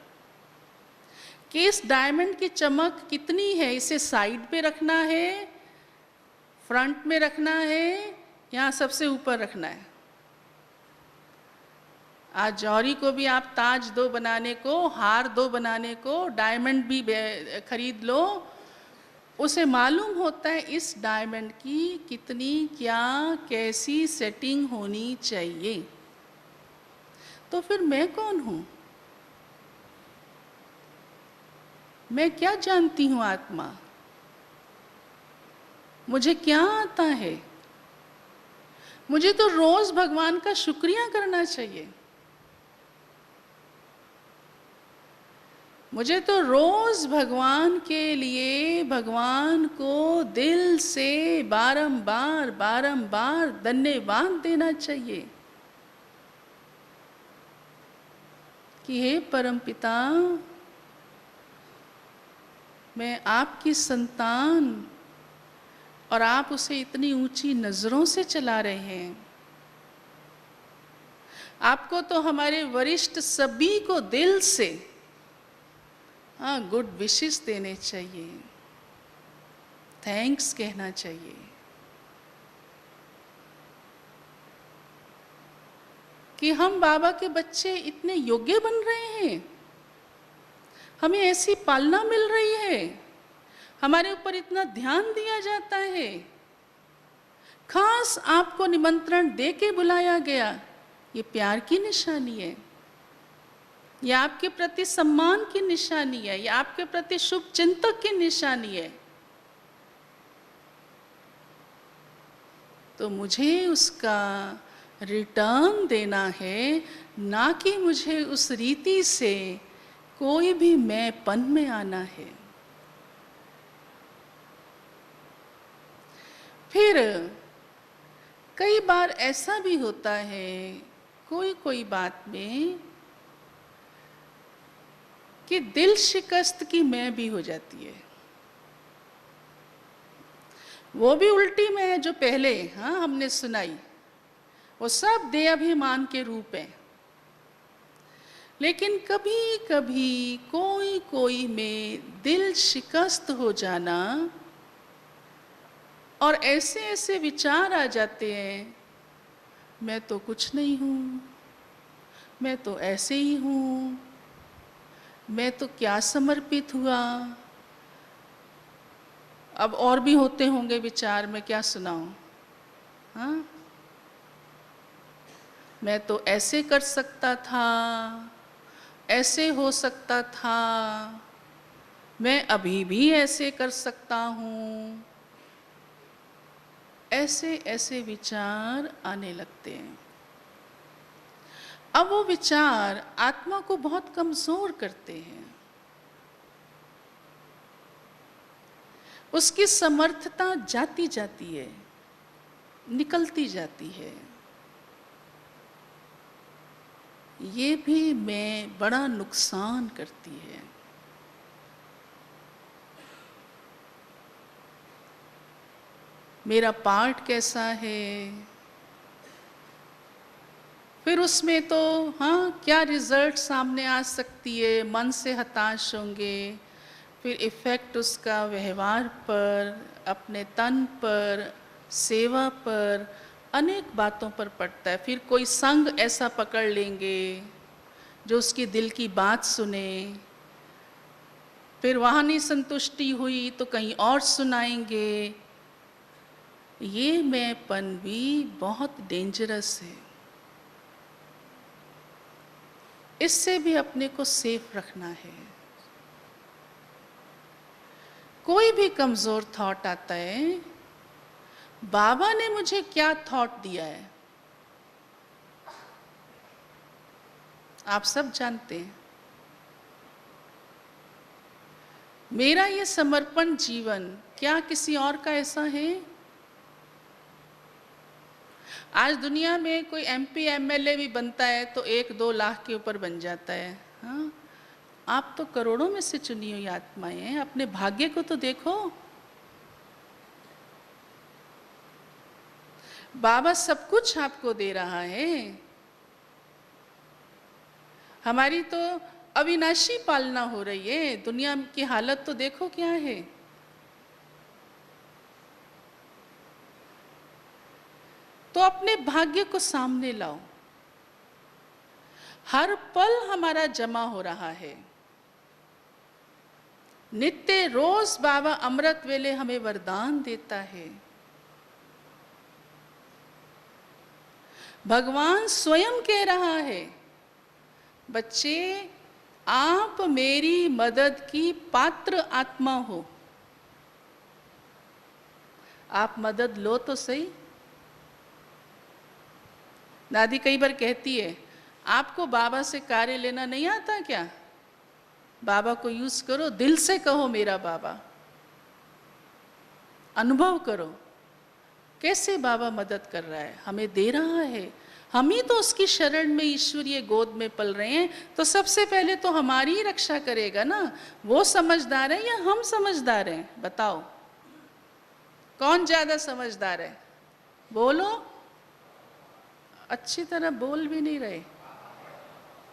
कि इस डायमंड की चमक कितनी है, इसे साइड पे रखना है, फ्रंट में रखना है, यहाँ सबसे ऊपर रखना है। आज जौहरी को भी आप ताज दो बनाने को, हार दो बनाने को, डायमंड भी खरीद लो, उसे मालूम होता है इस डायमंड की कितनी क्या कैसी सेटिंग होनी चाहिए। तो फिर मैं कौन हूं? मैं क्या जानती हूं आत्मा? मुझे क्या आता है? मुझे तो रोज भगवान का शुक्रिया करना चाहिए। मुझे तो रोज भगवान के लिए भगवान को दिल से बारंबार बारंबार धन्यवाद देना चाहिए कि हे परमपिता, मैं आपकी संतान और आप उसे इतनी ऊंची नजरों से चला रहे हैं। आपको तो हमारे वरिष्ठ सभी को दिल से गुड विशेस देने चाहिए, थैंक्स कहना चाहिए कि हम बाबा के बच्चे इतने योग्य बन रहे हैं, हमें ऐसी पालना मिल रही है, हमारे ऊपर इतना ध्यान दिया जाता है, खास आपको निमंत्रण दे के बुलाया गया। ये प्यार की निशानी है, ये आपके प्रति सम्मान की निशानी है, ये आपके प्रति शुभ चिंतक की निशानी है। तो मुझे उसका रिटर्न देना है, ना कि मुझे उस रीति से कोई भी मैंपन में आना है। फिर कई बार ऐसा भी होता है कोई कोई बात में कि दिल शिकस्त की मैं भी हो जाती है। वो भी उल्टी में है जो पहले हमने सुनाई, वो सब देहाभिमान के रूप है। लेकिन कभी कभी कोई कोई में दिल शिकस्त हो जाना और ऐसे ऐसे विचार आ जाते हैं, मैं तो कुछ नहीं हूँ, मैं तो ऐसे ही हूँ, मैं तो क्या समर्पित हुआ। अब और भी होते होंगे विचार, मैं क्या सुनाऊं। हाँ, मैं तो ऐसे कर सकता था, ऐसे हो सकता था, मैं अभी भी ऐसे कर सकता हूँ। ऐसे ऐसे विचार आने लगते हैं। अब वो विचार आत्मा को बहुत कमजोर करते हैं, उसकी समर्थता जाती जाती है, निकलती जाती है। ये भी मैं बड़ा नुकसान करती है। मेरा पार्ट कैसा है, फिर उसमें तो क्या रिजल्ट सामने आ सकती है, मन से हताश होंगे, फिर इफ़ेक्ट उसका व्यवहार पर, अपने तन पर, सेवा पर, अनेक बातों पर पड़ता है। फिर कोई संग ऐसा पकड़ लेंगे जो उसकी दिल की बात सुने, फिर वहाँ नहीं संतुष्टि हुई तो कहीं और सुनाएंगे। ये मैंपन भी बहुत डेंजरस है। इससे भी अपने को सेफ रखना है। कोई भी कमजोर थॉट आता है, बाबा ने मुझे क्या थॉट दिया है, आप सब जानते हैं। मेरा ये समर्पण जीवन क्या किसी और का ऐसा है? आज दुनिया में कोई एमपी एमएलए भी बनता है तो 1-2 लाख के ऊपर बन जाता है। हाँ, आप तो करोड़ों में से चुनी हुई आत्माएं हैं। अपने भाग्य को तो देखो। बाबा सब कुछ आपको दे रहा है। हमारी तो अविनाशी पालना हो रही है। दुनिया की हालत तो देखो क्या है। तो अपने भाग्य को सामने लाओ। हर पल हमारा जमा हो रहा है। नित्य रोज बाबा अमृत वेले हमें वरदान देता है। भगवान स्वयं कह रहा है, बच्चे आप मेरी मदद की पात्र आत्मा हो, आप मदद लो तो सही। दादी कई बार कहती है, आपको बाबा से कार्य लेना नहीं आता क्या? बाबा को यूज करो, दिल से कहो मेरा बाबा, अनुभव करो कैसे बाबा मदद कर रहा है, हमें दे रहा है। हम ही तो उसकी शरण में ईश्वरीय गोद में पल रहे हैं, तो सबसे पहले तो हमारी ही रक्षा करेगा ना। वो समझदार है या हम समझदार हैं? बताओ कौन ज्यादा समझदार है? बोलो। अच्छी तरह बोल भी नहीं रहे।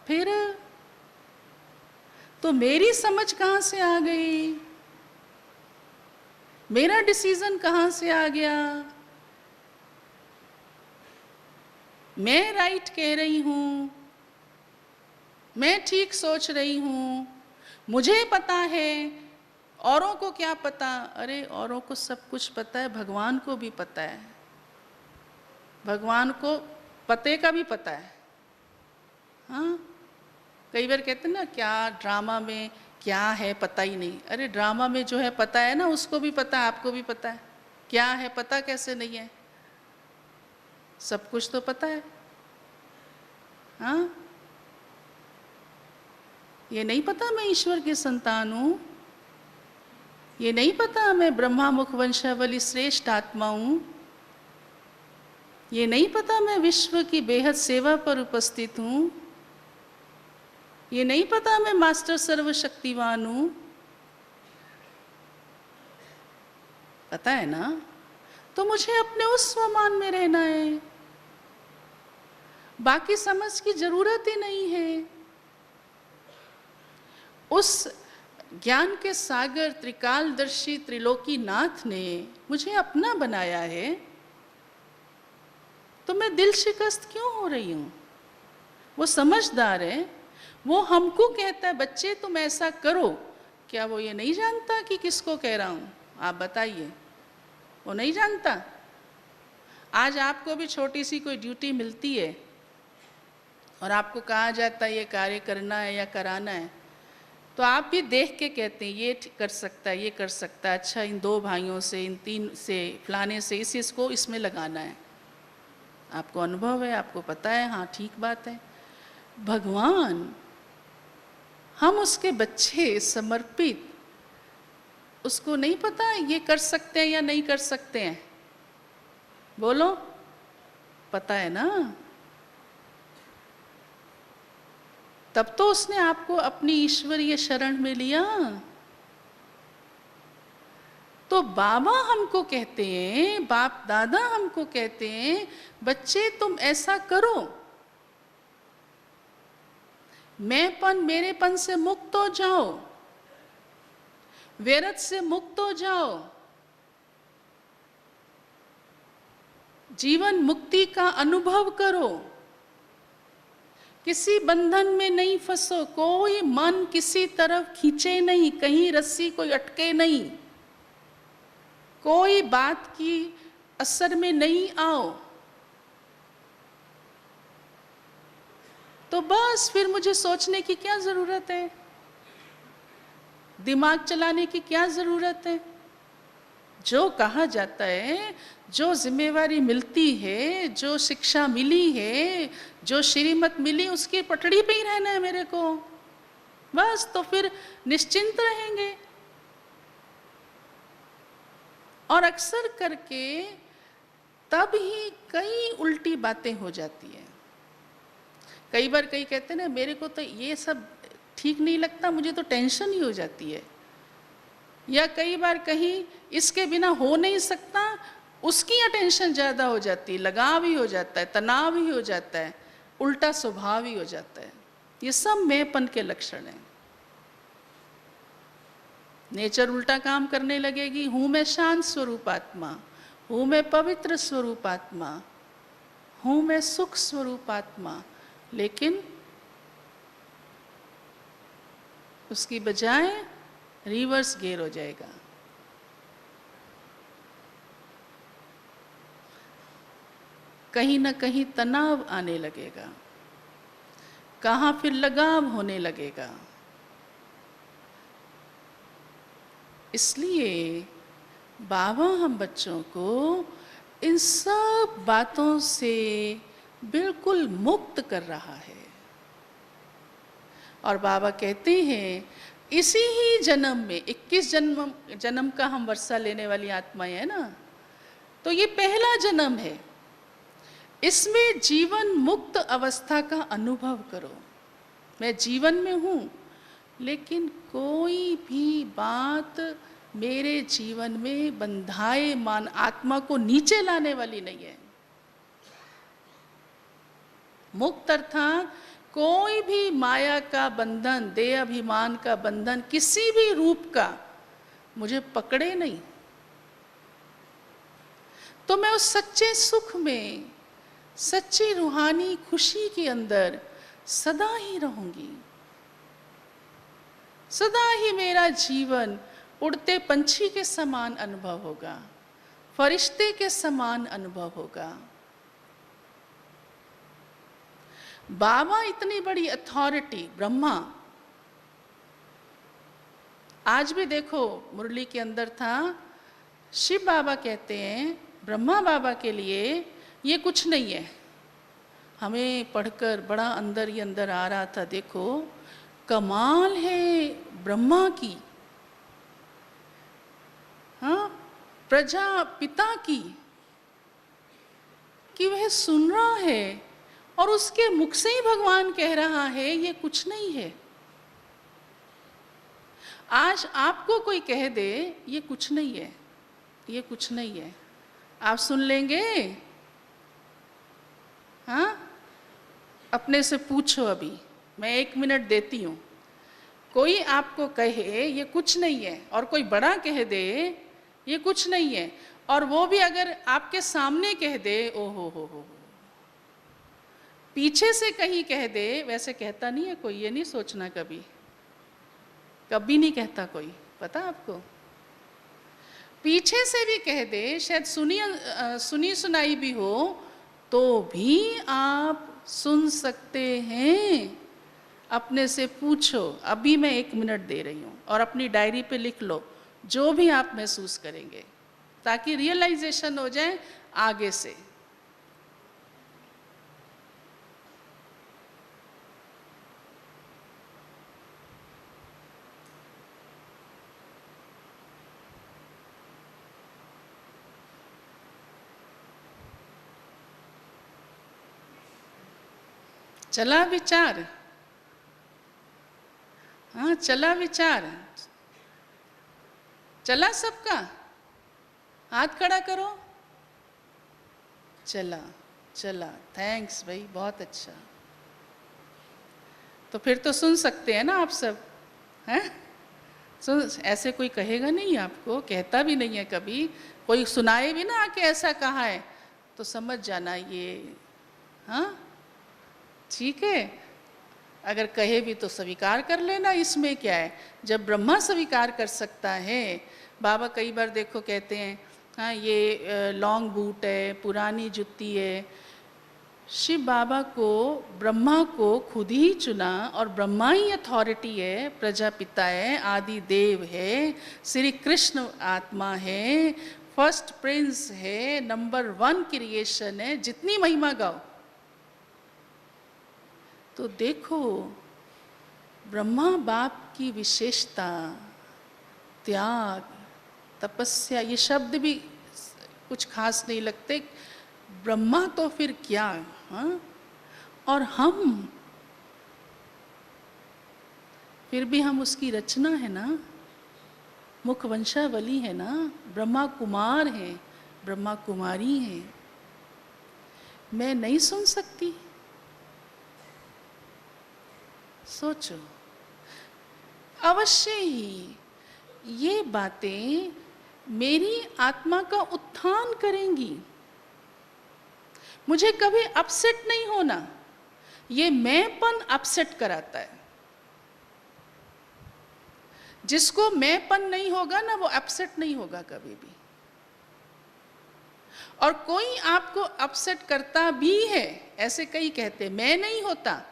फिर तो मेरी समझ कहाँ से आ गई? मेरा डिसीजन कहाँ से आ गया? मैं राइट कह रही हूँ, मैं ठीक सोच रही हूँ, मुझे पता है, औरों को क्या पता? अरे औरों को सब कुछ पता है, भगवान को भी पता है। भगवान को पते का भी पता है। हाँ, कई बार कहते हैं ना, क्या ड्रामा में क्या है पता ही नहीं। अरे ड्रामा में जो है पता है ना, उसको भी पता है, आपको भी पता है। क्या है पता कैसे नहीं है? सब कुछ तो पता है। हाँ, ये नहीं पता मैं ईश्वर की संतान हूँ, ये नहीं पता मैं ब्रह्मा मुख वंशावली श्रेष्ठ आत्मा हूँ, ये नहीं पता मैं विश्व की बेहद सेवा पर उपस्थित हूँ, ये नहीं पता मैं मास्टर सर्वशक्तिवान हूँ। पता है ना? तो मुझे अपने उस स्वमान में रहना है, बाकी समझ की जरूरत ही नहीं है। उस ज्ञान के सागर त्रिकालदर्शी त्रिलोकी नाथ ने मुझे अपना बनाया है, तो मैं दिल शिकस्त क्यों हो रही हूं? वो समझदार है, वो हमको कहता है बच्चे तुम ऐसा करो, क्या वो ये नहीं जानता कि किसको कह रहा हूं? आप बताइए, वो नहीं जानता? आज आपको भी छोटी सी कोई ड्यूटी मिलती है और आपको कहा जाता है ये कार्य करना है या कराना है, तो आप भी देख के कहते हैं ये कर सकता है, ये कर सकता है, अच्छा इन 2 भाइयों से, इन 3 से, फलाने से इसको इसमें लगाना है। आपको अनुभव है, आपको पता है, हाँ ठीक बात है। भगवान, हम उसके बच्चे समर्पित, उसको नहीं पता ये कर सकते हैं या नहीं कर सकते हैं? बोलो, पता है ना? तब तो उसने आपको अपनी ईश्वरीय शरण में लिया। तो बाबा हमको कहते हैं, बाप दादा हमको कहते हैं, बच्चे तुम ऐसा करो, मैंपन मेरेपन से मुक्त हो जाओ, व्यर्थ से मुक्त हो जाओ, जीवन मुक्ति का अनुभव करो, किसी बंधन में नहीं फंसो, कोई मन किसी तरफ खींचे नहीं, कहीं रस्सी कोई अटके नहीं, कोई बात की असर में नहीं आओ। तो बस फिर मुझे सोचने की क्या जरूरत है? दिमाग चलाने की क्या जरूरत है? जो कहा जाता है, जो जिम्मेवारी मिलती है, जो शिक्षा मिली है, जो श्रीमत मिली, उसकी पटड़ी पे ही रहना है मेरे को, बस। तो फिर निश्चिंत रहेंगे। और अक्सर करके तब ही कई उल्टी बातें हो जाती है। कई बार कई कहते हैं ना, मेरे को तो ये सब ठीक नहीं लगता, मुझे तो टेंशन ही हो जाती है। या कई बार कहीं इसके बिना हो नहीं सकता, उसकी अटेंशन ज़्यादा हो जाती है, लगाव ही हो जाता है, तनाव ही हो जाता है, उल्टा स्वभाव ही हो जाता है। ये सब मैंपन के लक्षण हैं। नेचर उल्टा काम करने लगेगी। हूँ मैं शांत स्वरूप आत्मा, हूँ मैं पवित्र स्वरूप आत्मा, हूँ मैं सुख स्वरूप आत्मा, लेकिन उसकी बजाय रिवर्स गियर हो जाएगा। कहीं ना कहीं तनाव आने लगेगा, कहाँ फिर लगाव होने लगेगा। इसलिए बाबा हम बच्चों को इन सब बातों से बिल्कुल मुक्त कर रहा है। और बाबा कहते हैं इसी ही जन्म में, 21 जन्म का हम वर्षा लेने वाली आत्माएं है ना, तो ये पहला जन्म है। इसमें जीवन मुक्त अवस्था का अनुभव करो। मैं जीवन में हूँ, लेकिन कोई भी बात मेरे जीवन में बंधायमान आत्मा को नीचे लाने वाली नहीं है। मुक्त अर्थात कोई भी माया का बंधन, देह अभिमान का बंधन, किसी भी रूप का मुझे पकड़े नहीं। तो मैं उस सच्चे सुख में, सच्ची रूहानी खुशी के अंदर सदा ही रहूंगी। सदा ही मेरा जीवन उड़ते पंछी के समान अनुभव होगा, फरिश्ते के समान अनुभव होगा। बाबा इतनी बड़ी अथॉरिटी, ब्रह्मा, आज भी देखो मुरली के अंदर था, शिव बाबा कहते हैं ब्रह्मा बाबा के लिए ये कुछ नहीं है। हमें पढ़कर बड़ा अंदर ही अंदर आ रहा था, देखो कमाल है ब्रह्मा की, हाँ, प्रजापिता की, कि वह सुन रहा है और उसके मुख से ही भगवान कह रहा है ये कुछ नहीं है। आज आपको कोई कह दे ये कुछ नहीं है, ये कुछ नहीं है, आप सुन लेंगे? हाँ, अपने से पूछो। अभी मैं 1 मिनट देती हूँ। कोई आपको कहे ये कुछ नहीं है और कोई बड़ा कह दे ये कुछ नहीं है, और वो भी अगर आपके सामने कह दे, ओ हो, पीछे से कहीं कह दे, वैसे कहता नहीं है कोई, ये नहीं सोचना कभी, कभी नहीं कहता कोई, पता आपको? पीछे से भी कह दे, शायद सुनी सुनाई भी हो, तो भी आप सुन सकते हैं। अपने से पूछो। अभी मैं 1 मिनट दे रही हूँ और अपनी डायरी पे लिख लो जो भी आप महसूस करेंगे, ताकि रियलाइजेशन हो जाए आगे से। चला विचार? हाँ, चला विचार? चला सबका? हाथ खड़ा करो। चला, चला, थैंक्स भाई, बहुत अच्छा। तो फिर तो सुन सकते हैं ना आप सब, हैं? सुन, ऐसे कोई कहेगा नहीं आपको, कहता भी नहीं है कभी, कोई सुनाए भी ना आके ऐसा कहा है, तो समझ जाना ये, हाँ, ठीक है। अगर कहे भी तो स्वीकार कर लेना, इसमें क्या है, जब ब्रह्मा स्वीकार कर सकता है। बाबा कई बार देखो कहते हैं, हाँ ये लॉन्ग बूट है, पुरानी जुत्ती है। शिव बाबा को, ब्रह्मा को खुद ही चुना, और ब्रह्मा ही अथॉरिटी है, प्रजापिता है, आदि देव है, श्री कृष्ण आत्मा है, फर्स्ट प्रिंस है, नंबर 1 क्रिएशन है। जितनी महिमा गाओ। तो देखो ब्रह्मा बाप की विशेषता, त्याग, तपस्या, ये शब्द भी कुछ खास नहीं लगते। ब्रह्मा तो फिर क्या, हाँ? और हम फिर भी हम उसकी रचना है ना, मुख वंशावली है ना, ब्रह्मा कुमार है, ब्रह्मा कुमारी है। मैं नहीं सुन सकती? सोचो। अवश्य ही ये बातें मेरी आत्मा का उत्थान करेंगी। मुझे कभी अपसेट नहीं होना। ये मैंपन अपसेट कराता है। जिसको मैंपन नहीं होगा ना, वो अपसेट नहीं होगा कभी भी। और कोई आपको अपसेट करता भी है, ऐसे कई कहते मैं नहीं होता,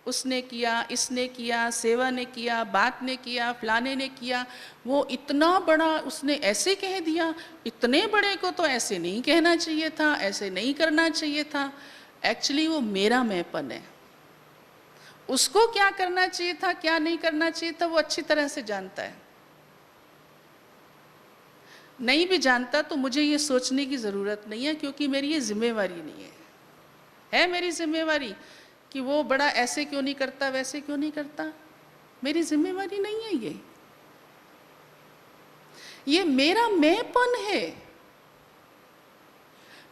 उसने किया, इसने किया, सेवा ने किया, बात ने किया, फलाने ने किया, वो इतना बड़ा उसने ऐसे कह दिया, इतने बड़े को तो ऐसे नहीं कहना चाहिए था, ऐसे नहीं करना चाहिए था। एक्चुअली वो मेरा मैंपन है। उसको क्या करना चाहिए था, क्या नहीं करना चाहिए था, वो अच्छी तरह से जानता है। नहीं भी जानता तो मुझे ये सोचने की ज़रूरत नहीं है, क्योंकि मेरी ये जिम्मेवारी नहीं है मेरी जिम्मेवारी कि वो बड़ा ऐसे क्यों नहीं करता, वैसे क्यों नहीं करता। मेरी जिम्मेवारी नहीं है ये मेरा मैंपन है।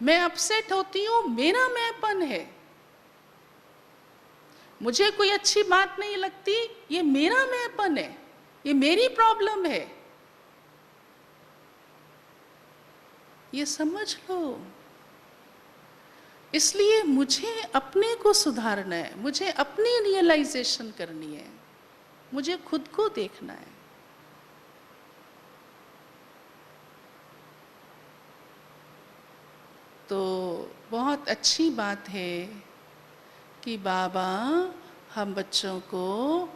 मैं अपसेट होती हूँ, मेरा मैंपन है। मुझे कोई अच्छी बात नहीं लगती, ये मेरा मैंपन है, ये मेरी प्रॉब्लम है। ये समझ लो। इसलिए मुझे अपने को सुधारना है, मुझे अपनी रियलाइजेशन करनी है, मुझे खुद को देखना है। तो बहुत अच्छी बात है कि बाबा हम बच्चों को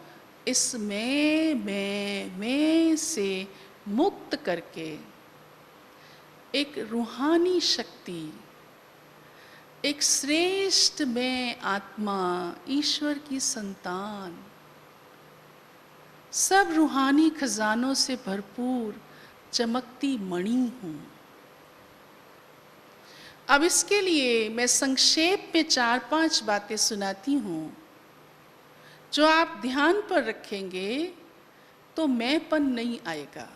इस मैं से मुक्त करके एक रूहानी शक्ति, एक श्रेष्ठ मैं आत्मा, ईश्वर की संतान, सब रूहानी खजानों से भरपूर चमकती मणि हूँ। अब इसके लिए मैं संक्षेप में 4-5 बातें सुनाती हूँ, जो आप ध्यान पर रखेंगे तो मैंपन नहीं आएगा।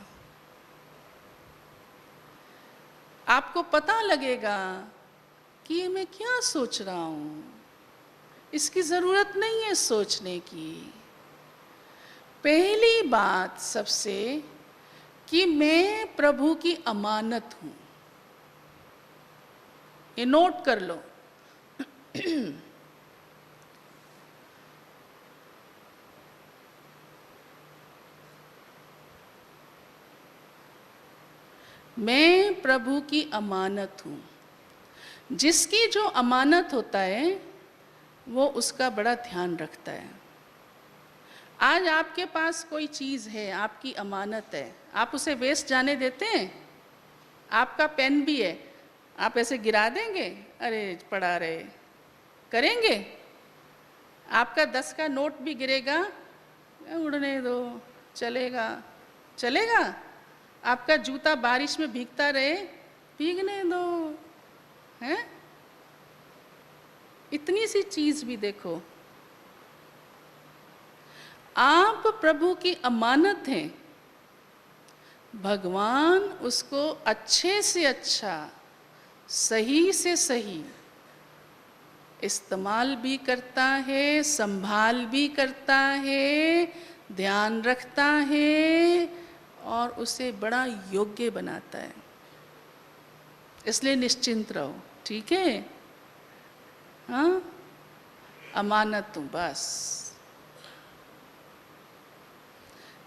आपको पता लगेगा कि ये मैं क्या सोच रहा हूँ, इसकी ज़रूरत नहीं है सोचने की। पहली बात सबसे कि मैं प्रभु की अमानत हूँ, ये नोट कर लो। मैं प्रभु की अमानत हूँ। जिसकी जो अमानत होता है वो उसका बड़ा ध्यान रखता है। आज आपके पास कोई चीज़ है, आपकी अमानत है, आप उसे वेस्ट जाने देते हैं? आपका पेन भी है, आप ऐसे गिरा देंगे? अरे पड़ा रहे, करेंगे? आपका 10 का नोट भी गिरेगा, उड़ने दो, चलेगा, चलेगा? आपका जूता बारिश में भीगता रहे, भीगने दो, हैं? इतनी सी चीज भी देखो, आप प्रभु की अमानत हैं। भगवान उसको अच्छे से अच्छा, सही से सही इस्तेमाल भी करता है, संभाल भी करता है, ध्यान रखता है और उसे बड़ा योग्य बनाता है। इसलिए निश्चिंत रहो, ठीक है? हाँ, अमानत हूँ बस।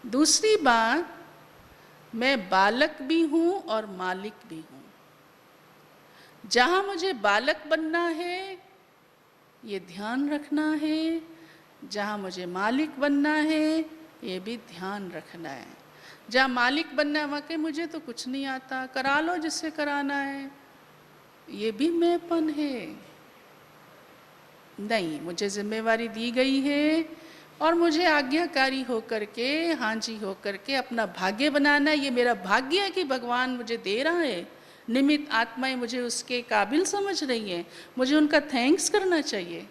दूसरी बात, मैं बालक भी हूँ और मालिक भी हूँ। जहाँ मुझे बालक बनना है ये ध्यान रखना है, जहाँ मुझे मालिक बनना है ये भी ध्यान रखना है। जहाँ मालिक बनना है वहाँ के मुझे तो कुछ नहीं आता, करा लो जिससे कराना है, ये भी मैंपन है। नहीं, मुझे जिम्मेवारी दी गई है और मुझे आज्ञाकारी होकर के, हाँ जी होकर के अपना भाग्य बनाना है। ये मेरा भाग्य है कि भगवान मुझे दे रहा है, निमित्त आत्माएं मुझे उसके काबिल समझ रही हैं, मुझे उनका थैंक्स करना चाहिए।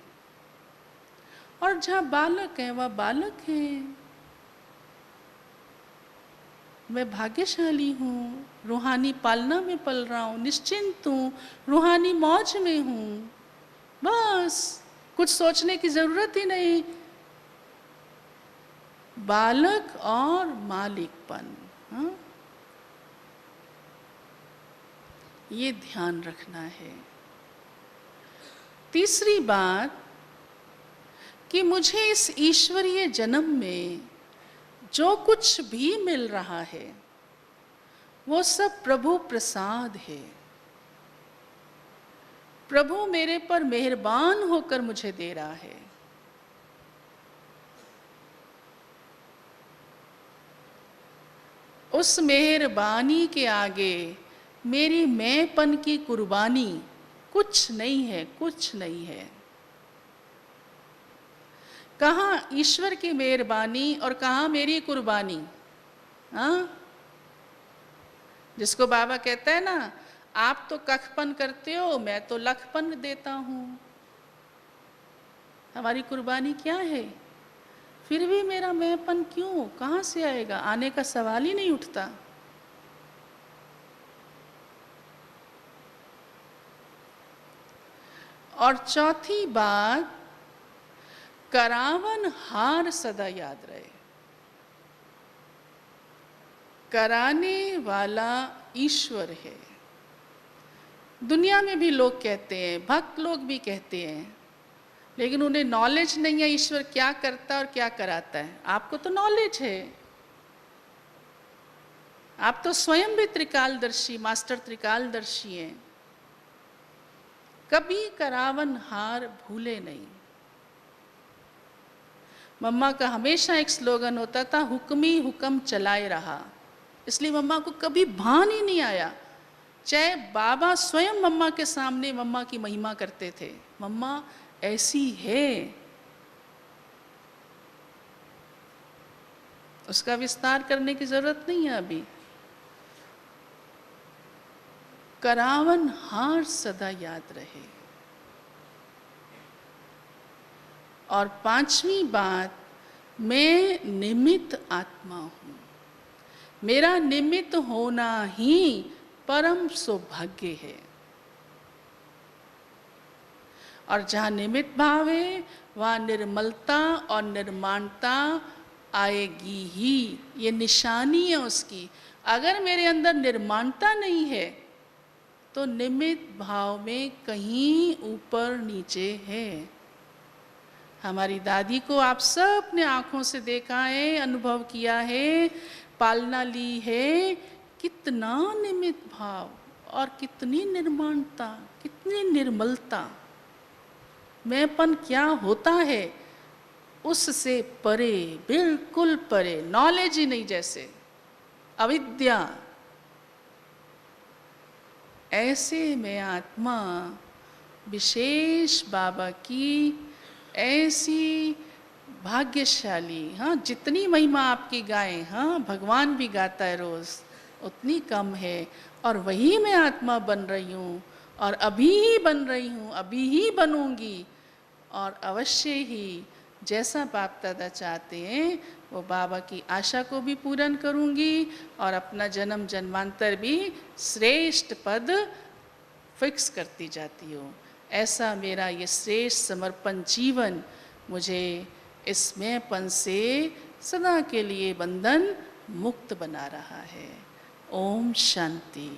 और जहाँ बालक है वह बालक है। मैं भाग्यशाली हूँ, रूहानी पालना में पल रहा हूँ, निश्चिंत हूँ, रूहानी मौज में हूँ, बस कुछ सोचने की जरूरत ही नहीं। बालक और मालिकपन, हाँ, ये ध्यान रखना है। तीसरी बात कि मुझे इस ईश्वरीय जन्म में जो कुछ भी मिल रहा है वो सब प्रभु प्रसाद है। प्रभु मेरे पर मेहरबान होकर मुझे दे रहा है। उस मेहरबानी के आगे मेरी मैंपन की कुर्बानी कुछ नहीं है, कुछ नहीं है। कहाँ ईश्वर की मेहरबानी और कहाँ मेरी कुर्बानी? हाँ, जिसको बाबा कहता है ना, आप तो कखपन करते हो, मैं तो लखपन देता हूँ। हमारी कुर्बानी क्या है? फिर भी मेरा मैंपन क्यों, कहाँ से आएगा? आने का सवाल ही नहीं उठता। और चौथी बात, करावन हार सदा याद रहे। कराने वाला ईश्वर है। दुनिया में भी लोग कहते हैं, भक्त लोग भी कहते हैं, लेकिन उन्हें नॉलेज नहीं है ईश्वर क्या करता है और क्या कराता है। आपको तो नॉलेज है, आप तो स्वयं भी त्रिकालदर्शी, मास्टर त्रिकालदर्शी हैं। कभी करावन हार भूले नहीं। मम्मा का हमेशा एक स्लोगन होता था, हुक्मी हुक्म चलाए रहा। इसलिए मम्मा को कभी भान ही नहीं आया, चाहे बाबा स्वयं मम्मा के सामने मम्मा की महिमा करते थे, मम्मा ऐसी है, उसका विस्तार करने की जरूरत नहीं है अभी। करावन हार सदा याद रहे। और पांचवी बात, मैं निमित्त आत्मा हूं। मेरा निमित्त होना ही परम सौभाग्य है। और जहाँ निमित्त भाव है वहाँ निर्मलता और निर्माणता आएगी ही। ये निशानी है उसकी। अगर मेरे अंदर निर्माणता नहीं है तो निमित्त भाव में कहीं ऊपर नीचे है। हमारी दादी को आप सब ने आंखों से देखा है, अनुभव किया है, पालना ली है। कितना निमित्त भाव और कितनी निर्माणता, कितनी निर्मलता। मैंपन क्या होता है उससे परे, बिल्कुल परे, नॉलेज ही नहीं, जैसे अविद्या। ऐसे में आत्मा विशेष बाबा की ऐसी भाग्यशाली, हाँ जितनी महिमा आपकी गाएं, हाँ भगवान भी गाता है रोज, उतनी कम है। और वही मैं आत्मा बन रही हूँ और अभी ही बन रही हूँ, अभी ही बनूंगी। और अवश्य ही जैसा बाप दादा चाहते हैं वो बाबा की आशा को भी पूर्ण करूंगी और अपना जन्म जन्मांतर भी श्रेष्ठ पद फिक्स करती जाती हूँ। ऐसा मेरा ये श्रेष्ठ समर्पण जीवन मुझे इस मैंपन से सदा के लिए बंधन मुक्त बना रहा है। ओम शांति।